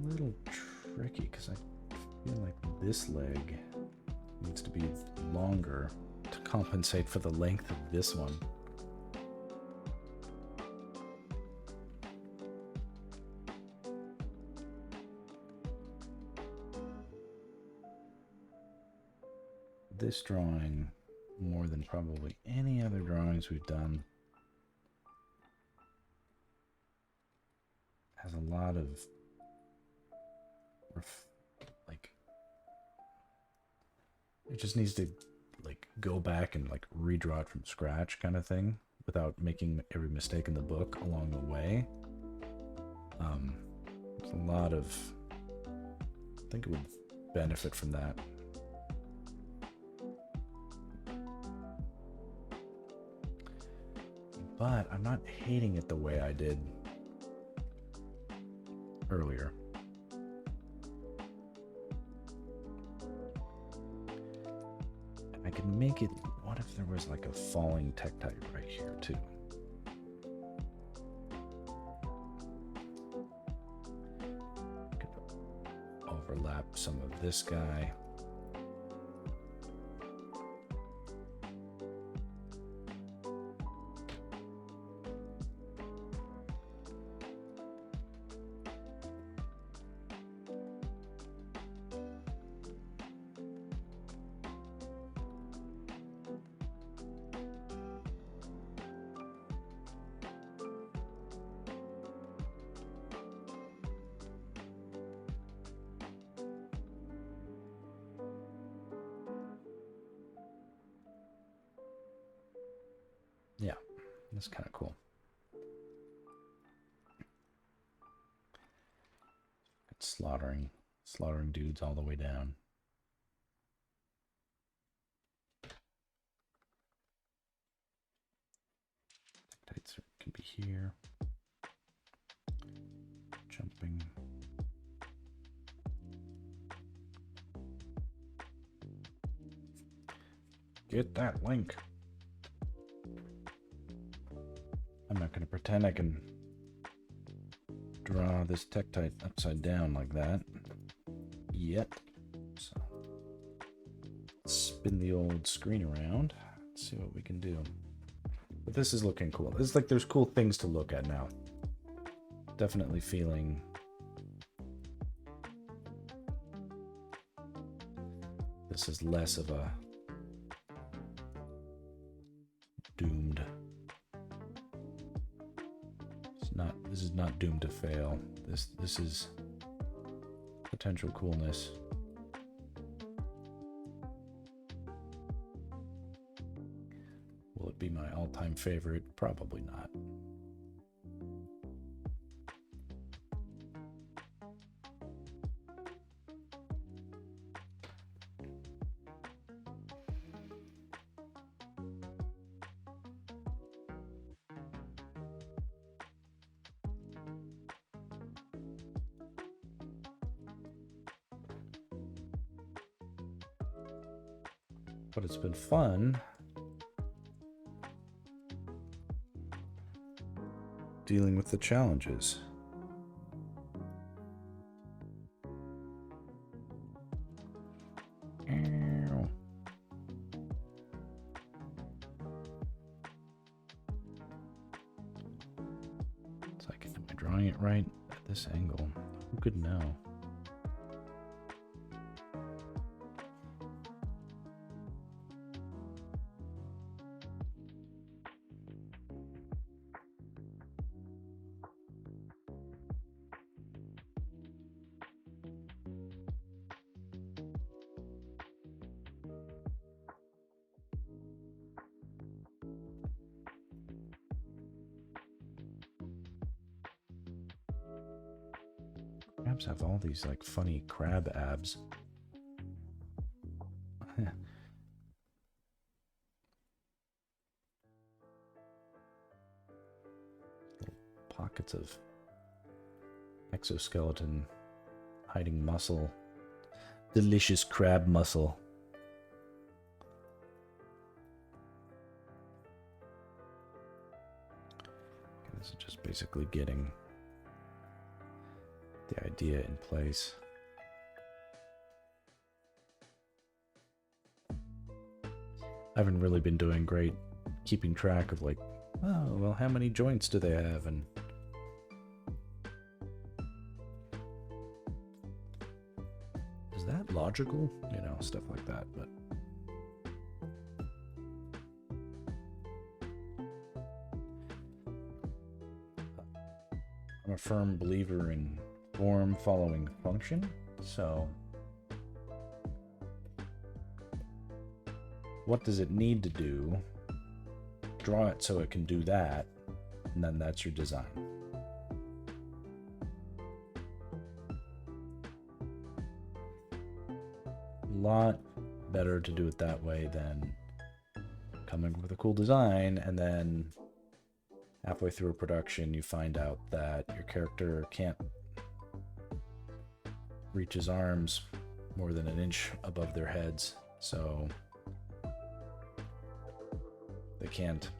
Little tricky because I feel like this leg needs to be longer to compensate for the length of this one. This drawing, more than probably any other drawings we've done, has a lot of like, it just needs to like go back and like redraw it from scratch kind of thing without making every mistake in the book along the way. There's a lot of, I think it would benefit from that. But I'm not hating it the way I did earlier. I could make it, what if there was like a falling tektite right here too? Could overlap some of this guy. That's kind of cool. It's slaughtering dudes all the way down. Tights can be here. Jumping. Get that link. I'm not going to pretend I can draw this tektite upside down like that yet. So let's spin the old screen around. Let's see what we can do. But this is looking cool. It's like there's cool things to look at now. Definitely feeling this is less of a doomed. This is not doomed to fail. This is potential coolness. Will it be my all-time favorite? Probably not. But it's been fun dealing with the challenges. It's like, am I drawing it right at this angle? Who could know? Crabs have all these like funny crab abs. Little pockets of exoskeleton hiding muscle. Delicious crab muscle. Okay, this is just basically getting the idea in place. I haven't really been doing great keeping track of like, oh, well, how many joints do they have? And is that logical? You know, stuff like that. But I'm a firm believer in form following function. So what does it need to do? Draw it so it can do that, and then that's your design. A lot better to do it that way than coming up with a cool design and then halfway through a production you find out that your character can't reach his arms more than an inch above their heads, so they can't,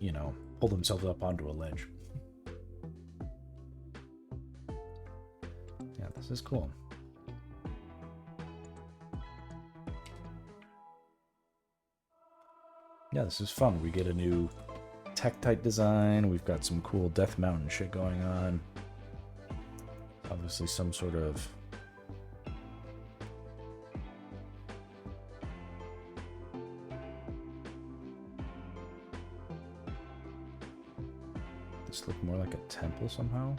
you know, pull themselves up onto a ledge. Yeah, this is cool. Yeah, this is fun. We get a new tektite design. We've got some cool Death Mountain shit going on. Obviously some sort of this look more like a temple somehow.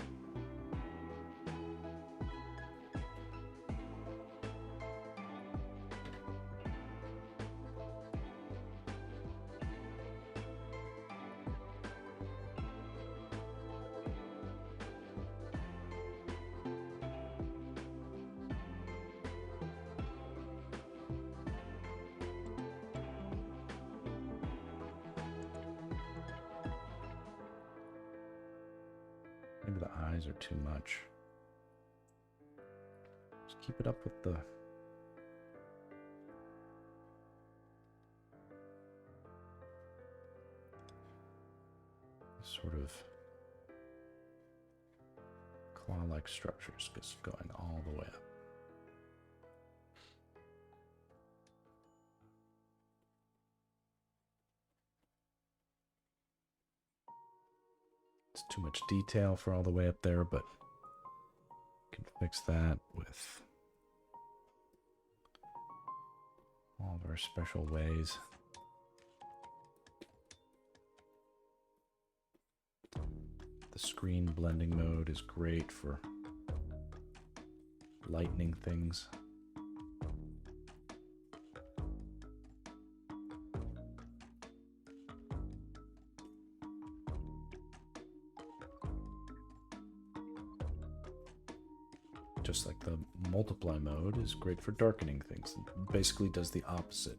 Maybe the eyes are too much. Just keep it up with the sort of claw-like structures just going all the way up. It's too much detail for all the way up there, but you can fix that with all of our special ways. The screen blending mode is great for lightening things. Just like the multiply mode is great for darkening things. It basically does the opposite.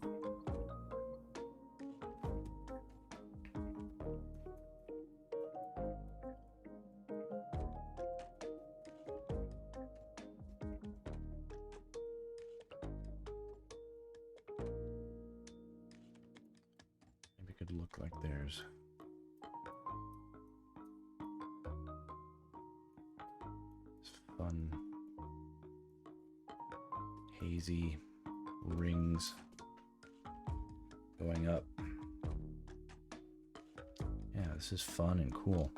Maybe it could look like there's fun hazy rings going up. Yeah, this is fun and cool.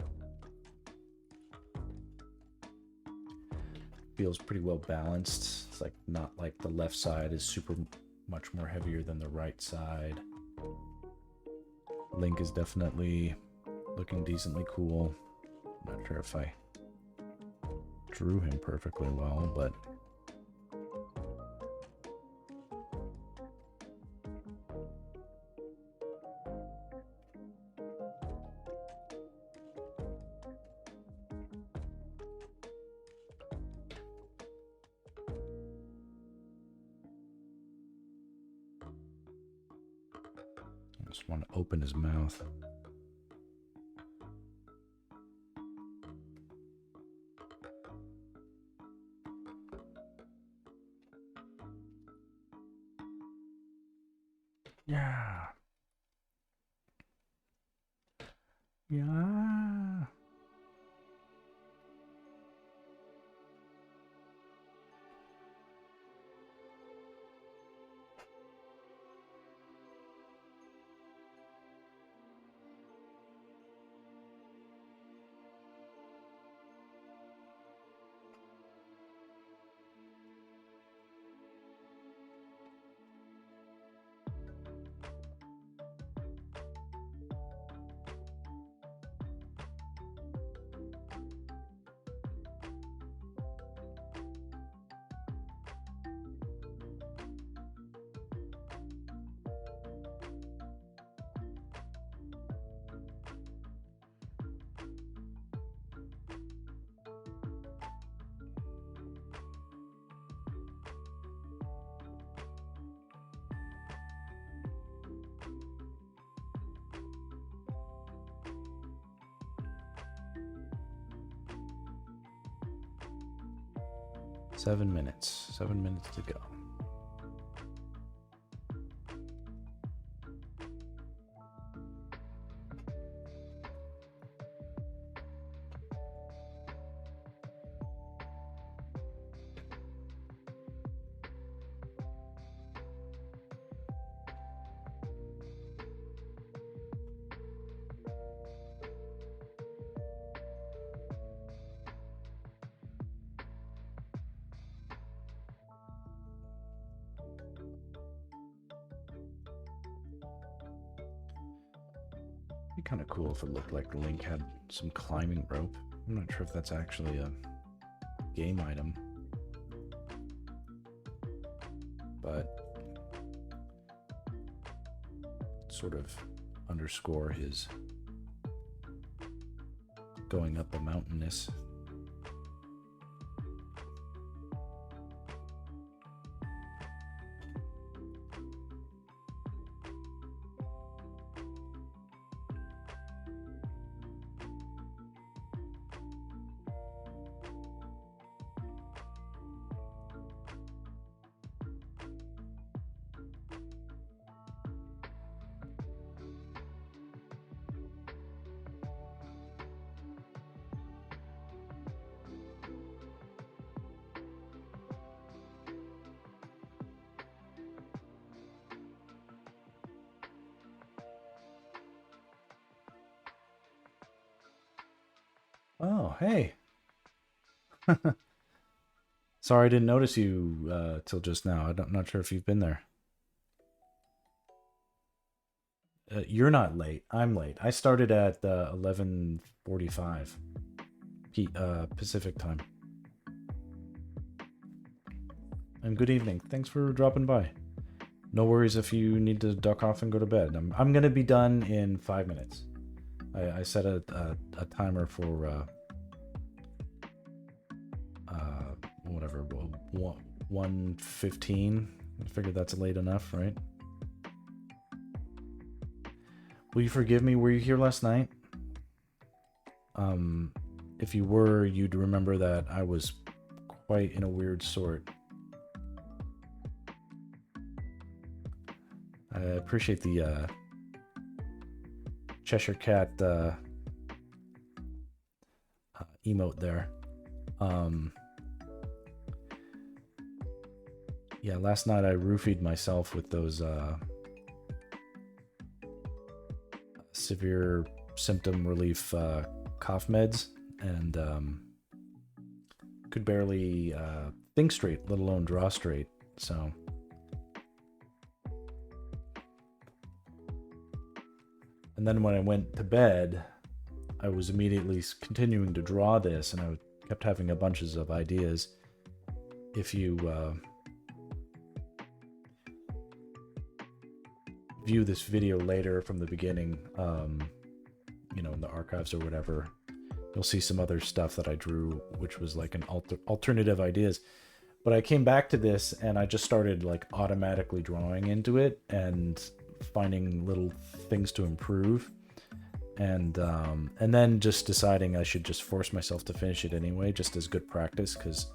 Feels pretty well balanced. It's like not like the left side is super much more heavier than the right side. Link is definitely looking decently cool. I'm not sure if I drew him perfectly well, but I just want to open his mouth. Yeah. Yeah. Seven minutes to go. Be kind of cool if it looked like Link had some climbing rope. I'm not sure if that's actually a game item, but sort of underscore his going up a mountainous. Oh, hey. Sorry I didn't notice you till just now. I'm not sure if you've been there. You're not late. I'm late. I started at 11:45 Pacific time. And good evening. Thanks for dropping by. No worries if you need to duck off and go to bed. I'm gonna be done in 5 minutes. I set a timer for whatever 1:15. I figured that's late enough, right? Will you forgive me? Were you here last night? If you were, you'd remember that I was quite in a weird sort. I appreciate the Cheshire Cat emote there. Yeah, last night I roofied myself with those severe symptom relief cough meds, and could barely think straight, let alone draw straight. So and then when I went to bed, I was immediately continuing to draw this, and I kept having a bunches of ideas. If you view this video later from the beginning, you know, in the archives or whatever, you'll see some other stuff that I drew, which was like an alternative ideas. But I came back to this and I just started like automatically drawing into it and finding little things to improve, and then just deciding I should just force myself to finish it anyway, just as good practice, because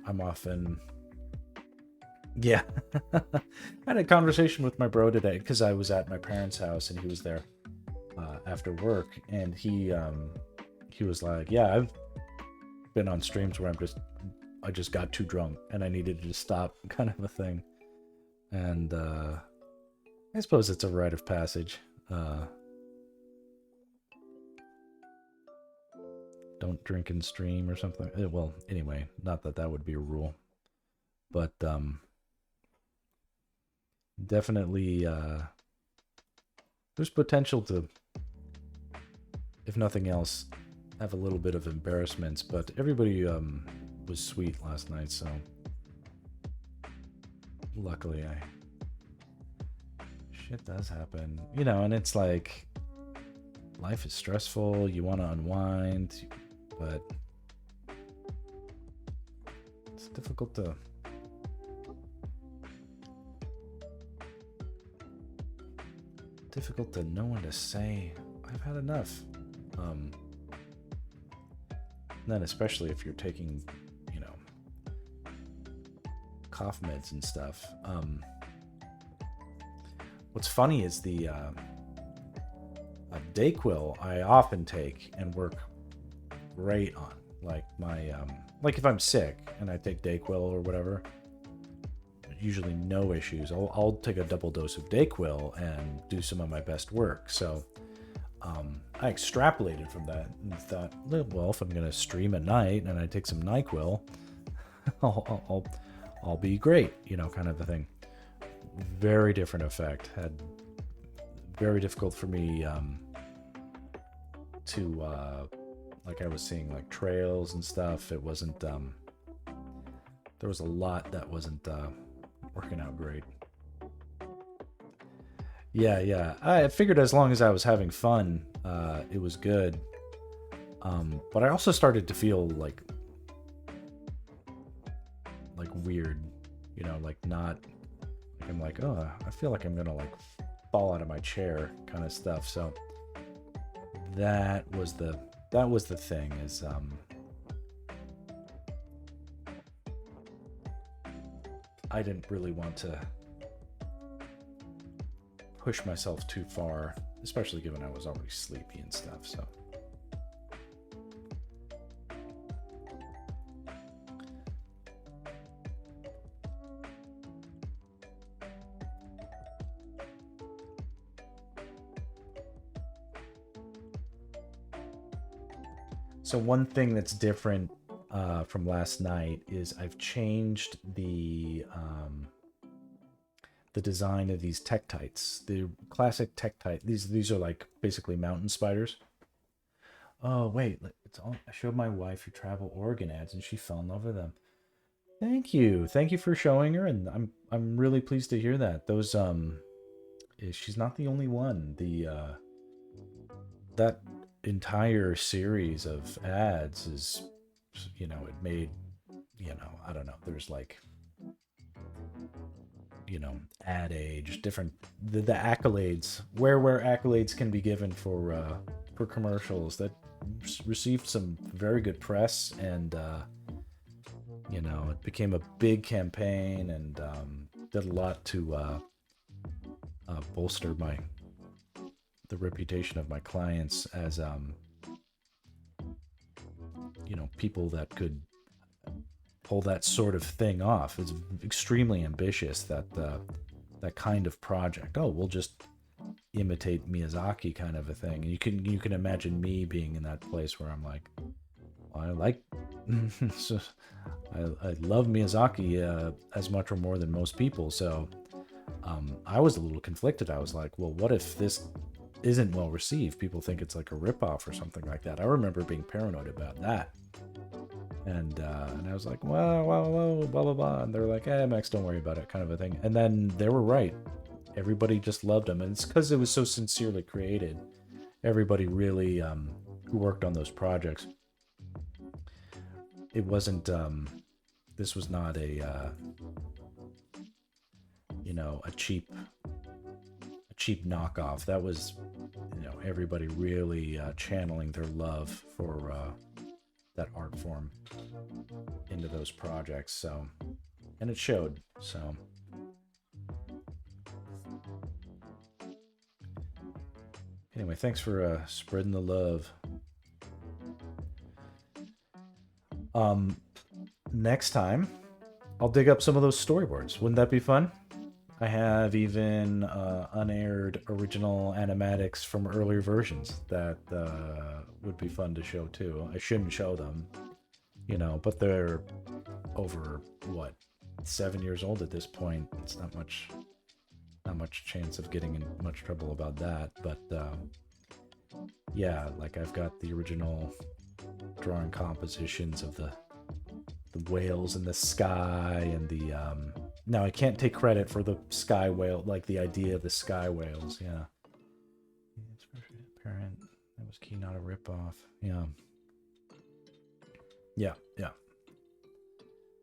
I'm often... Yeah. I had a conversation with my bro today because I was at my parents' house and he was there after work, and he was like, yeah, I've been on streams where I just got too drunk and I needed to stop, kind of a thing. And I suppose it's a rite of passage. Don't drink and stream or something. Well, anyway, not that that would be a rule, but definitely there's potential to, if nothing else, have a little bit of embarrassments. But everybody was sweet last night, so luckily shit does happen, you know. And it's like, life is stressful, you want to unwind, but it's difficult to know when to say I've had enough. And then especially if you're taking, you know, cough meds and stuff. What's funny is the Dayquil I often take and work great on. Like my like if I'm sick and I take Dayquil or whatever, usually no issues. I'll take a double dose of Dayquil and do some of my best work. So I extrapolated from that and thought, well, if I'm gonna stream at night and I take some NyQuil, I'll be great, you know, kind of a thing. Very different effect. Had very difficult for me to like, I was seeing like trails and stuff. It wasn't there was a lot that wasn't working out great. Yeah. I figured as long as I was having fun, it was good. But I also started to feel like weird, you know, like not, like I'm like, oh, I feel like I'm gonna like fall out of my chair, kind of stuff. So that was the thing, is I didn't really want to push myself too far, especially given I was already sleepy and stuff. So So one thing that's different from last night is I've changed the design of these tektites. The classic tektite. These are like basically mountain spiders. Oh wait, it's all. I showed my wife who travel Oregon ads, and she fell in love with them. Thank you for showing her, and I'm really pleased to hear that. Those she's not the only one. The that entire series of ads is, you know, it made, you know, I don't know. There's like, you know, ad age, different the accolades where accolades can be given for commercials that received some very good press, and you know, it became a big campaign, and did a lot to bolster the reputation of my clients as you know, people that could pull that sort of thing off. It's extremely ambitious, that kind of project. Oh, we'll just imitate Miyazaki kind of a thing. And you can imagine me being in that place where I'm like, well, I like so I love Miyazaki as much or more than most people. So I was a little conflicted. I was like, well, what if this isn't well received? People think it's like a ripoff or something like that. I remember being paranoid about that. And I was like, well, blah, blah, blah. And they're like, Max, don't worry about it, kind of a thing. And then they were right. Everybody just loved him. And it's because it was so sincerely created. Everybody really, who worked on those projects, it wasn't, this was not a, you know, a cheap knockoff. That was, you know, everybody really channeling their love for that art form into those projects. So, and it showed. So anyway, thanks for spreading the love. Next time I'll dig up some of those storyboards. Wouldn't that be fun? I have even unaired original animatics from earlier versions that would be fun to show too. I shouldn't show them, you know, but they're over, what, 7 years old at this point. It's not much chance of getting in much trouble about that. But yeah, like I've got the original drawing compositions of the whales in the sky, and the now I can't take credit for the sky whale, like the idea of the sky whales. Yeah, it's apparent that was key, not a ripoff. Yeah.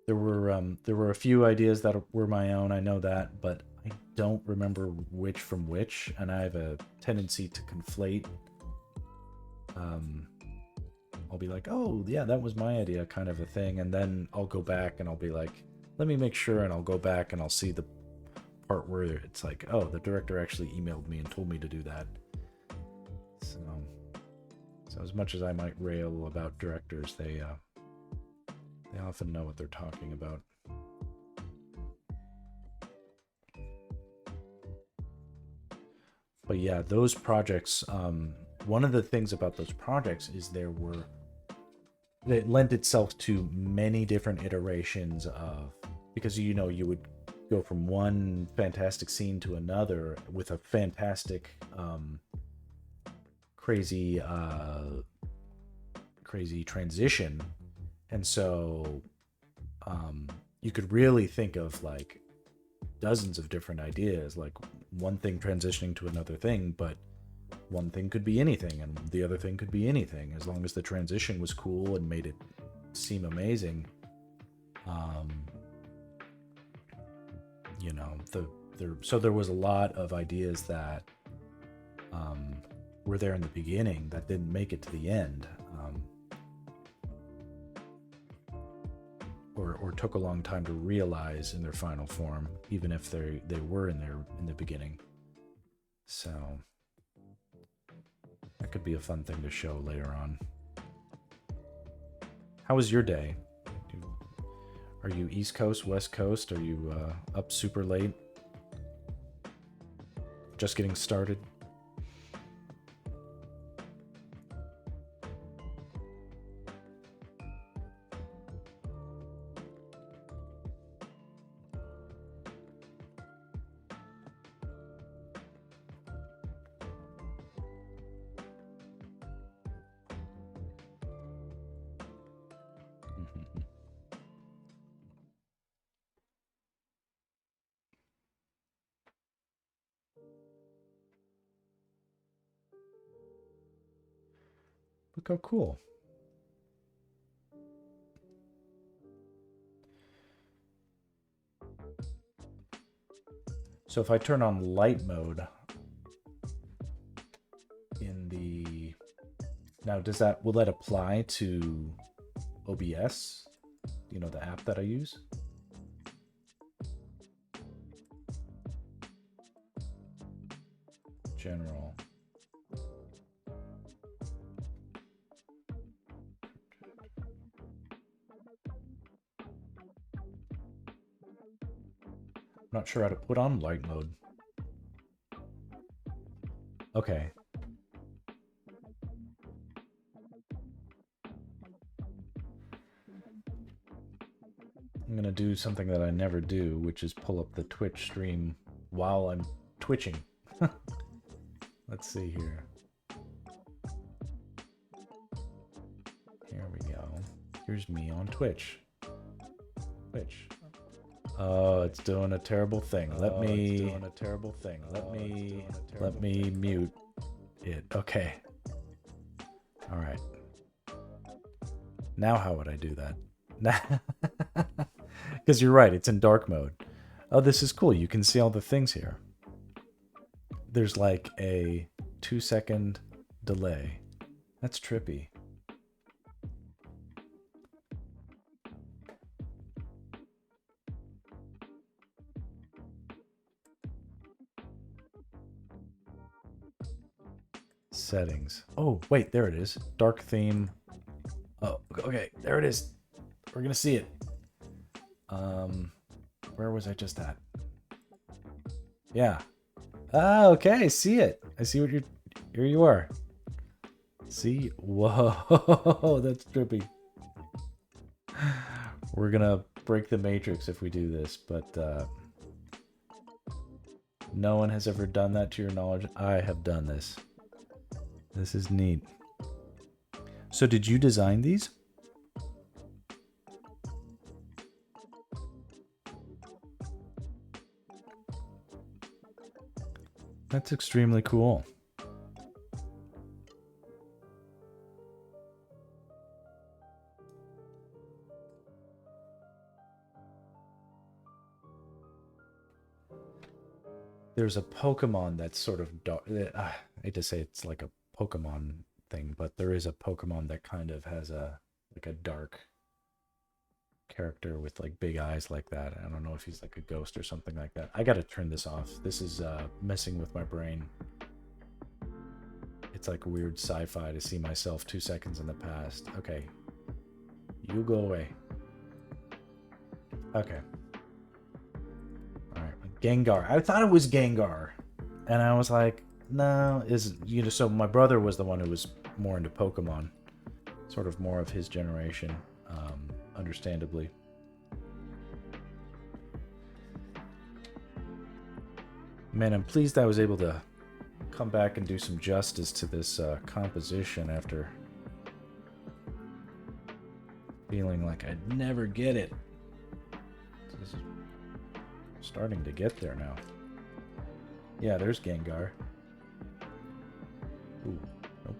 There were a few ideas that were my own. I know that, but I don't remember which from which, and I have a tendency to conflate. I'll be like, oh yeah, that was my idea, kind of a thing, and then I'll go back and I'll be like, let me make sure, and I'll go back and I'll see the part where it's like, oh, the director actually emailed me and told me to do that. So as much as I might rail about directors, they often know what they're talking about. But yeah, those projects, one of the things about those projects is it lent itself to many different iterations of, because, you know, you would go from one fantastic scene to another with a fantastic, crazy transition. And so you could really think of like dozens of different ideas, like one thing transitioning to another thing, but one thing could be anything and the other thing could be anything, as long as the transition was cool and made it seem amazing. You know, so there was a lot of ideas that were there in the beginning that didn't make it to the end, or took a long time to realize in their final form, even if they were in the beginning. So that could be a fun thing to show later on. How was your day? Are you East Coast, West Coast? Are you up super late? Just getting started? Look how cool. So if I turn on light mode in the... Now, will that apply to OBS? You know, the app that I use? General. I'm not sure how to put on light mode. Okay. I'm gonna do something that I never do, which is pull up the Twitch stream while I'm twitching. Let's see here. Here we go. Here's me on Twitch. Oh, it's doing a terrible thing. Let me mute it. Okay. All right. Now how would I do that? Because you're right, it's in dark mode. Oh, this is cool. You can see all the things here. There's like a 2-second delay. That's trippy. Settings. Oh, wait, there it is. Dark theme. Oh, okay, there it is. We're gonna see it. Where was I just at? Yeah. Ah, okay, I see it. I see what you're... Here you are. See? Whoa, that's trippy. We're gonna break the matrix if we do this, but no one has ever done that to your knowledge. I have done this. This is neat. So did you design these? That's extremely cool. There's a Pokemon that's sort of dark. I hate to say it's like a Pokemon thing, but there is a Pokemon that kind of has a dark character with like big eyes like that. I don't know if he's like a ghost or something like that. I gotta turn this off. This is messing with my brain. It's like weird sci-fi to see myself 2 seconds in the past. Okay. You go away. Okay. Alright. Gengar. I thought it was Gengar. And I was like, no, so my brother was the one who was more into Pokemon. Sort of more of his generation. Understandably. Man, I'm pleased I was able to come back and do some justice to this composition after feeling like I'd never get it. So this is starting to get there now. Yeah, there's Gengar. Ooh, nope.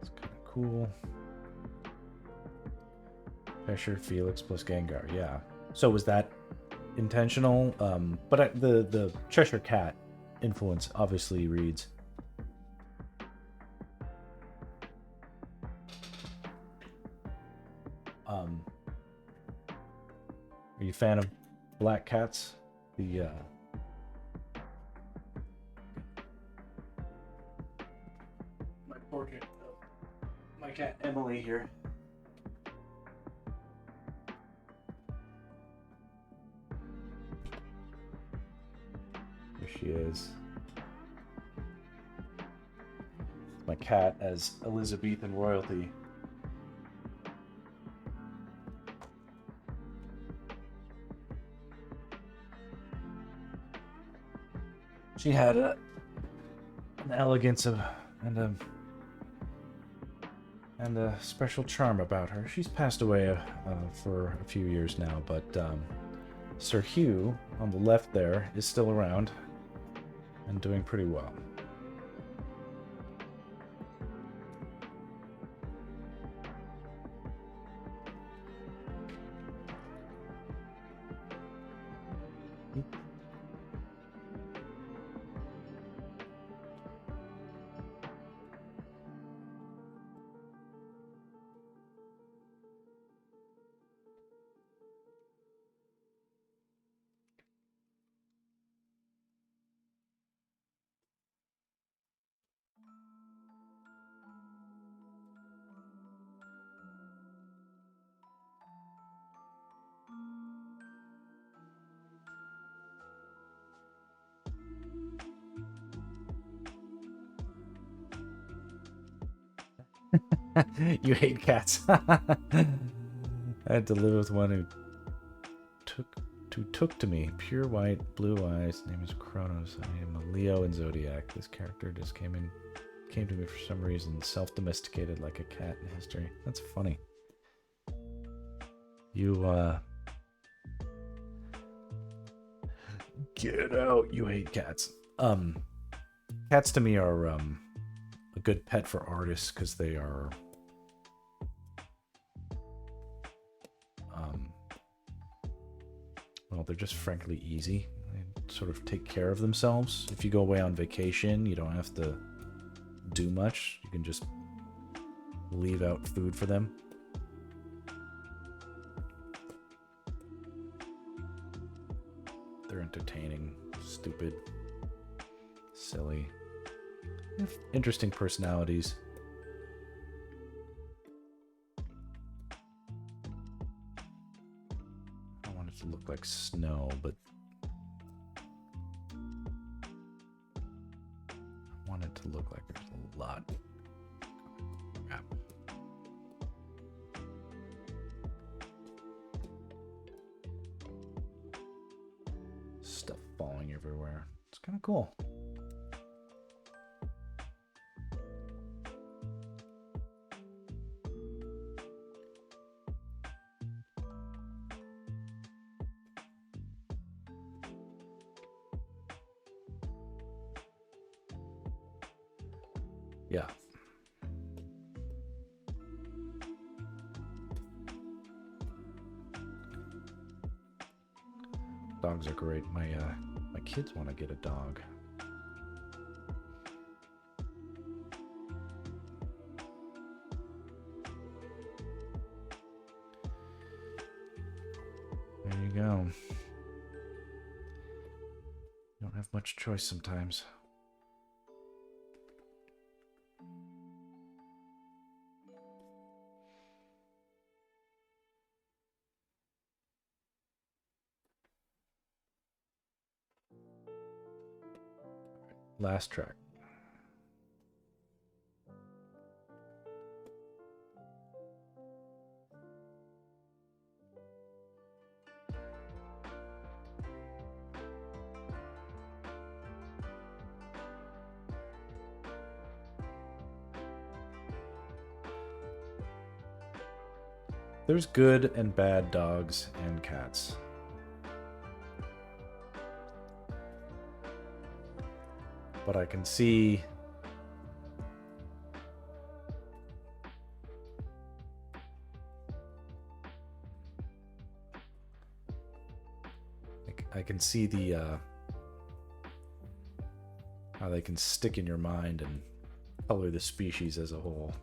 It's kind of cool. Cheshire, Felix plus Gengar, yeah. So was that intentional? But the Cheshire Cat influence obviously reads. Are you a fan of black cats? The my portrait of my cat Emily here. Here she is. My cat as Elizabethan royalty. She had elegance and a and a special charm about her. She's passed away for a few years now, but Sir Hugh on the left there is still around and doing pretty well. You hate cats. I had to live with one who took to me. Pure white, blue eyes. Name is Kronos. I am a Leo in Zodiac. This character just came to me for some reason. Self-domesticated like a cat in history. That's funny. You get out. You hate cats. Cats to me are a good pet for artists because they are well, they're just frankly easy. They sort of take care of themselves. If you go away on vacation, you don't have to do much. You can just leave out food for them. They're entertaining, stupid, silly. They have interesting personalities. I want it to look like snow, but I want it to look like there's a lot. Crap. Stuff falling everywhere. It's kind of cool. Yeah. Dogs are great. My kids want to get a dog. There you go. You don't have much choice sometimes. Last track. There's good and bad dogs and cats. But I can see I can see the how they can stick in your mind and color the species as a whole.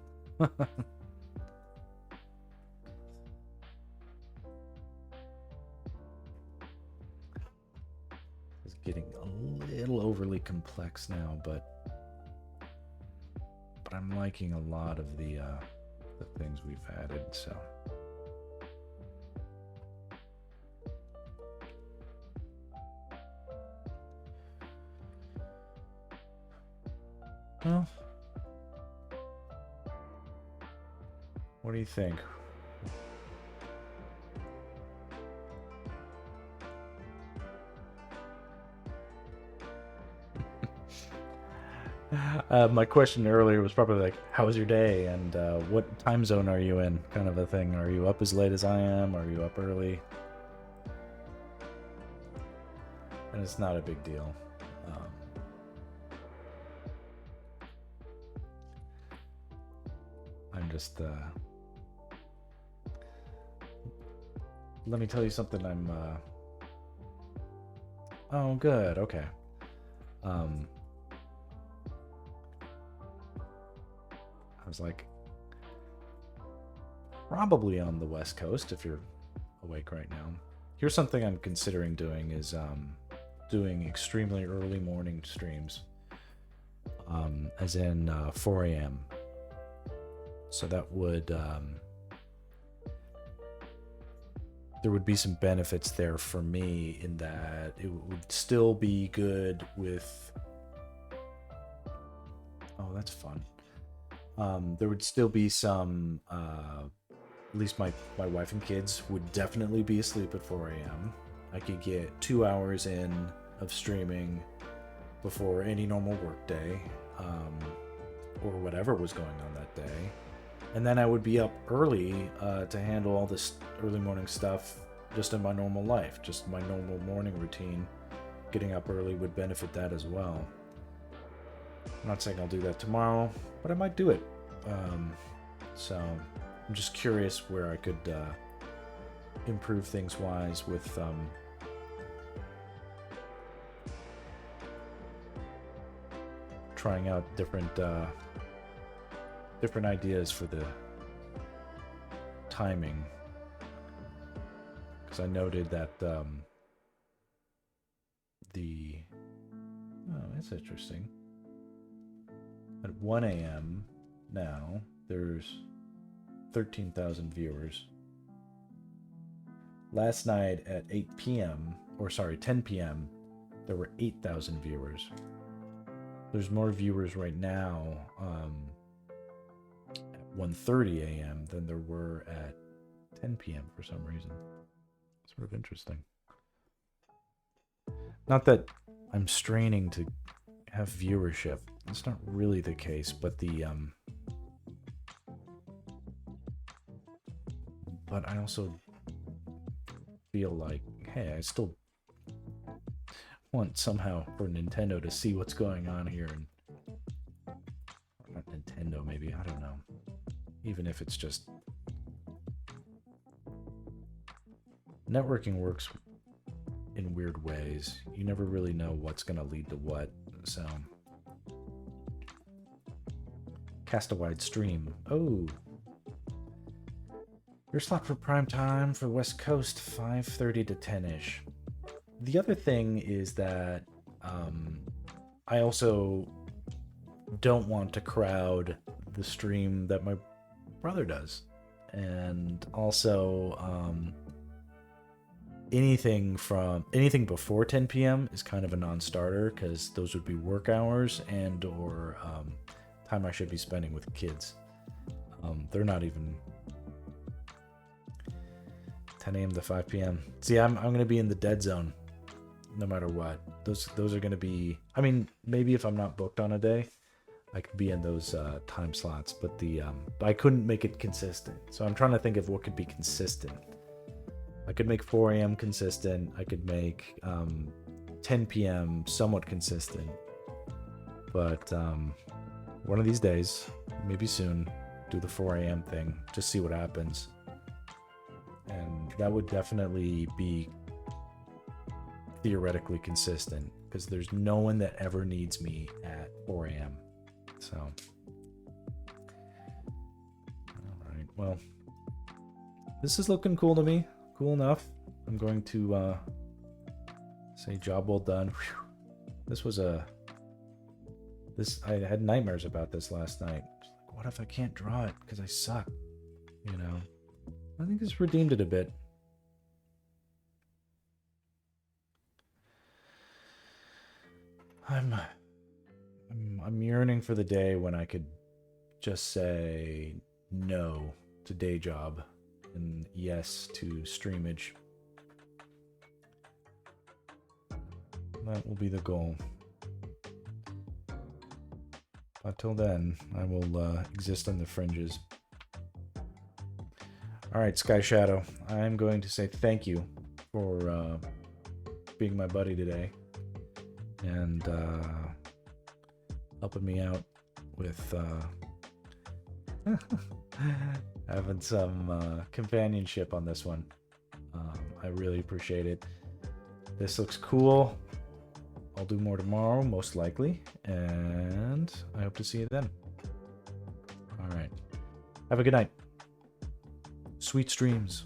It's getting a little overly complex now, but I'm liking a lot of the things we've added, so. Well, what do you think? My question earlier was probably like, "How was your day?" and "What time zone are you in?" Kind of a thing. Are you up as late as I am? Are you up early? And it's not a big deal. I'm just. Let me tell you something. Oh, good. Okay. I was like, probably on the West Coast if you're awake right now. Here's something I'm considering doing is doing extremely early morning streams, as in 4 a.m. So that would there would be some benefits there for me in that it would still be good with. Oh, that's fun. There would still be some. At least my wife and kids would definitely be asleep at 4 a.m. I could get 2 hours in of streaming before any normal work day, or whatever was going on that day. And then I would be up early to handle all this early morning stuff just in my normal life, just my normal morning routine. Getting up early would benefit that as well. I'm not saying I'll do that tomorrow, but I might do it. So I'm just curious where I could improve things wise with trying out different ideas for the timing, because I noted that that's interesting. At 1 a.m. now, there's 13,000 viewers. Last night at 8 p.m., or sorry, 10 p.m., there were 8,000 viewers. There's more viewers right now at 1:30 a.m. than there were at 10 p.m. for some reason. Sort of interesting. Not that I'm straining to have viewership. It's not really the case, but but I also feel like, hey, I still want somehow for Nintendo to see what's going on here, and not Nintendo, maybe, I don't know. Even if it's just networking works in weird ways. You never really know what's going to lead to what. So cast a wide stream. Oh, your slot for prime time for West Coast, 5:30 to 10ish. The other thing is that I also don't want to crowd the stream that my brother does, and also anything before 10 p.m. is kind of a non-starter, because those would be work hours and or time I should be spending with kids. They're not even 10 a.m. to 5 p.m. See, I'm going to be in the dead zone no matter what. Those are going to be, I mean, maybe if I'm not booked on a day, I could be in those time slots, but I couldn't make it consistent. So I'm trying to think of what could be consistent. I could make 4 a.m. consistent. I could make 10 p.m. somewhat consistent. But one of these days, maybe soon, do the 4 a.m. thing. Just see what happens. And that would definitely be theoretically consistent, because there's no one that ever needs me at 4 a.m. So, all right. Well, this is looking cool to me. Cool enough. I'm going to say job well done. Whew. I had nightmares about this last night. Like, what if I can't draw it because I suck? You know, I think it's redeemed it a bit. I'm yearning for the day when I could just say no to day job and yes to streamage. That will be the goal. Until then, I will exist on the fringes. All right, Sky Shadow, I'm going to say thank you for being my buddy today and helping me out with having some companionship on this one. I really appreciate it. This looks cool. I'll do more tomorrow, most likely, and I hope to see you then. All right. Have a good night. Sweet streams.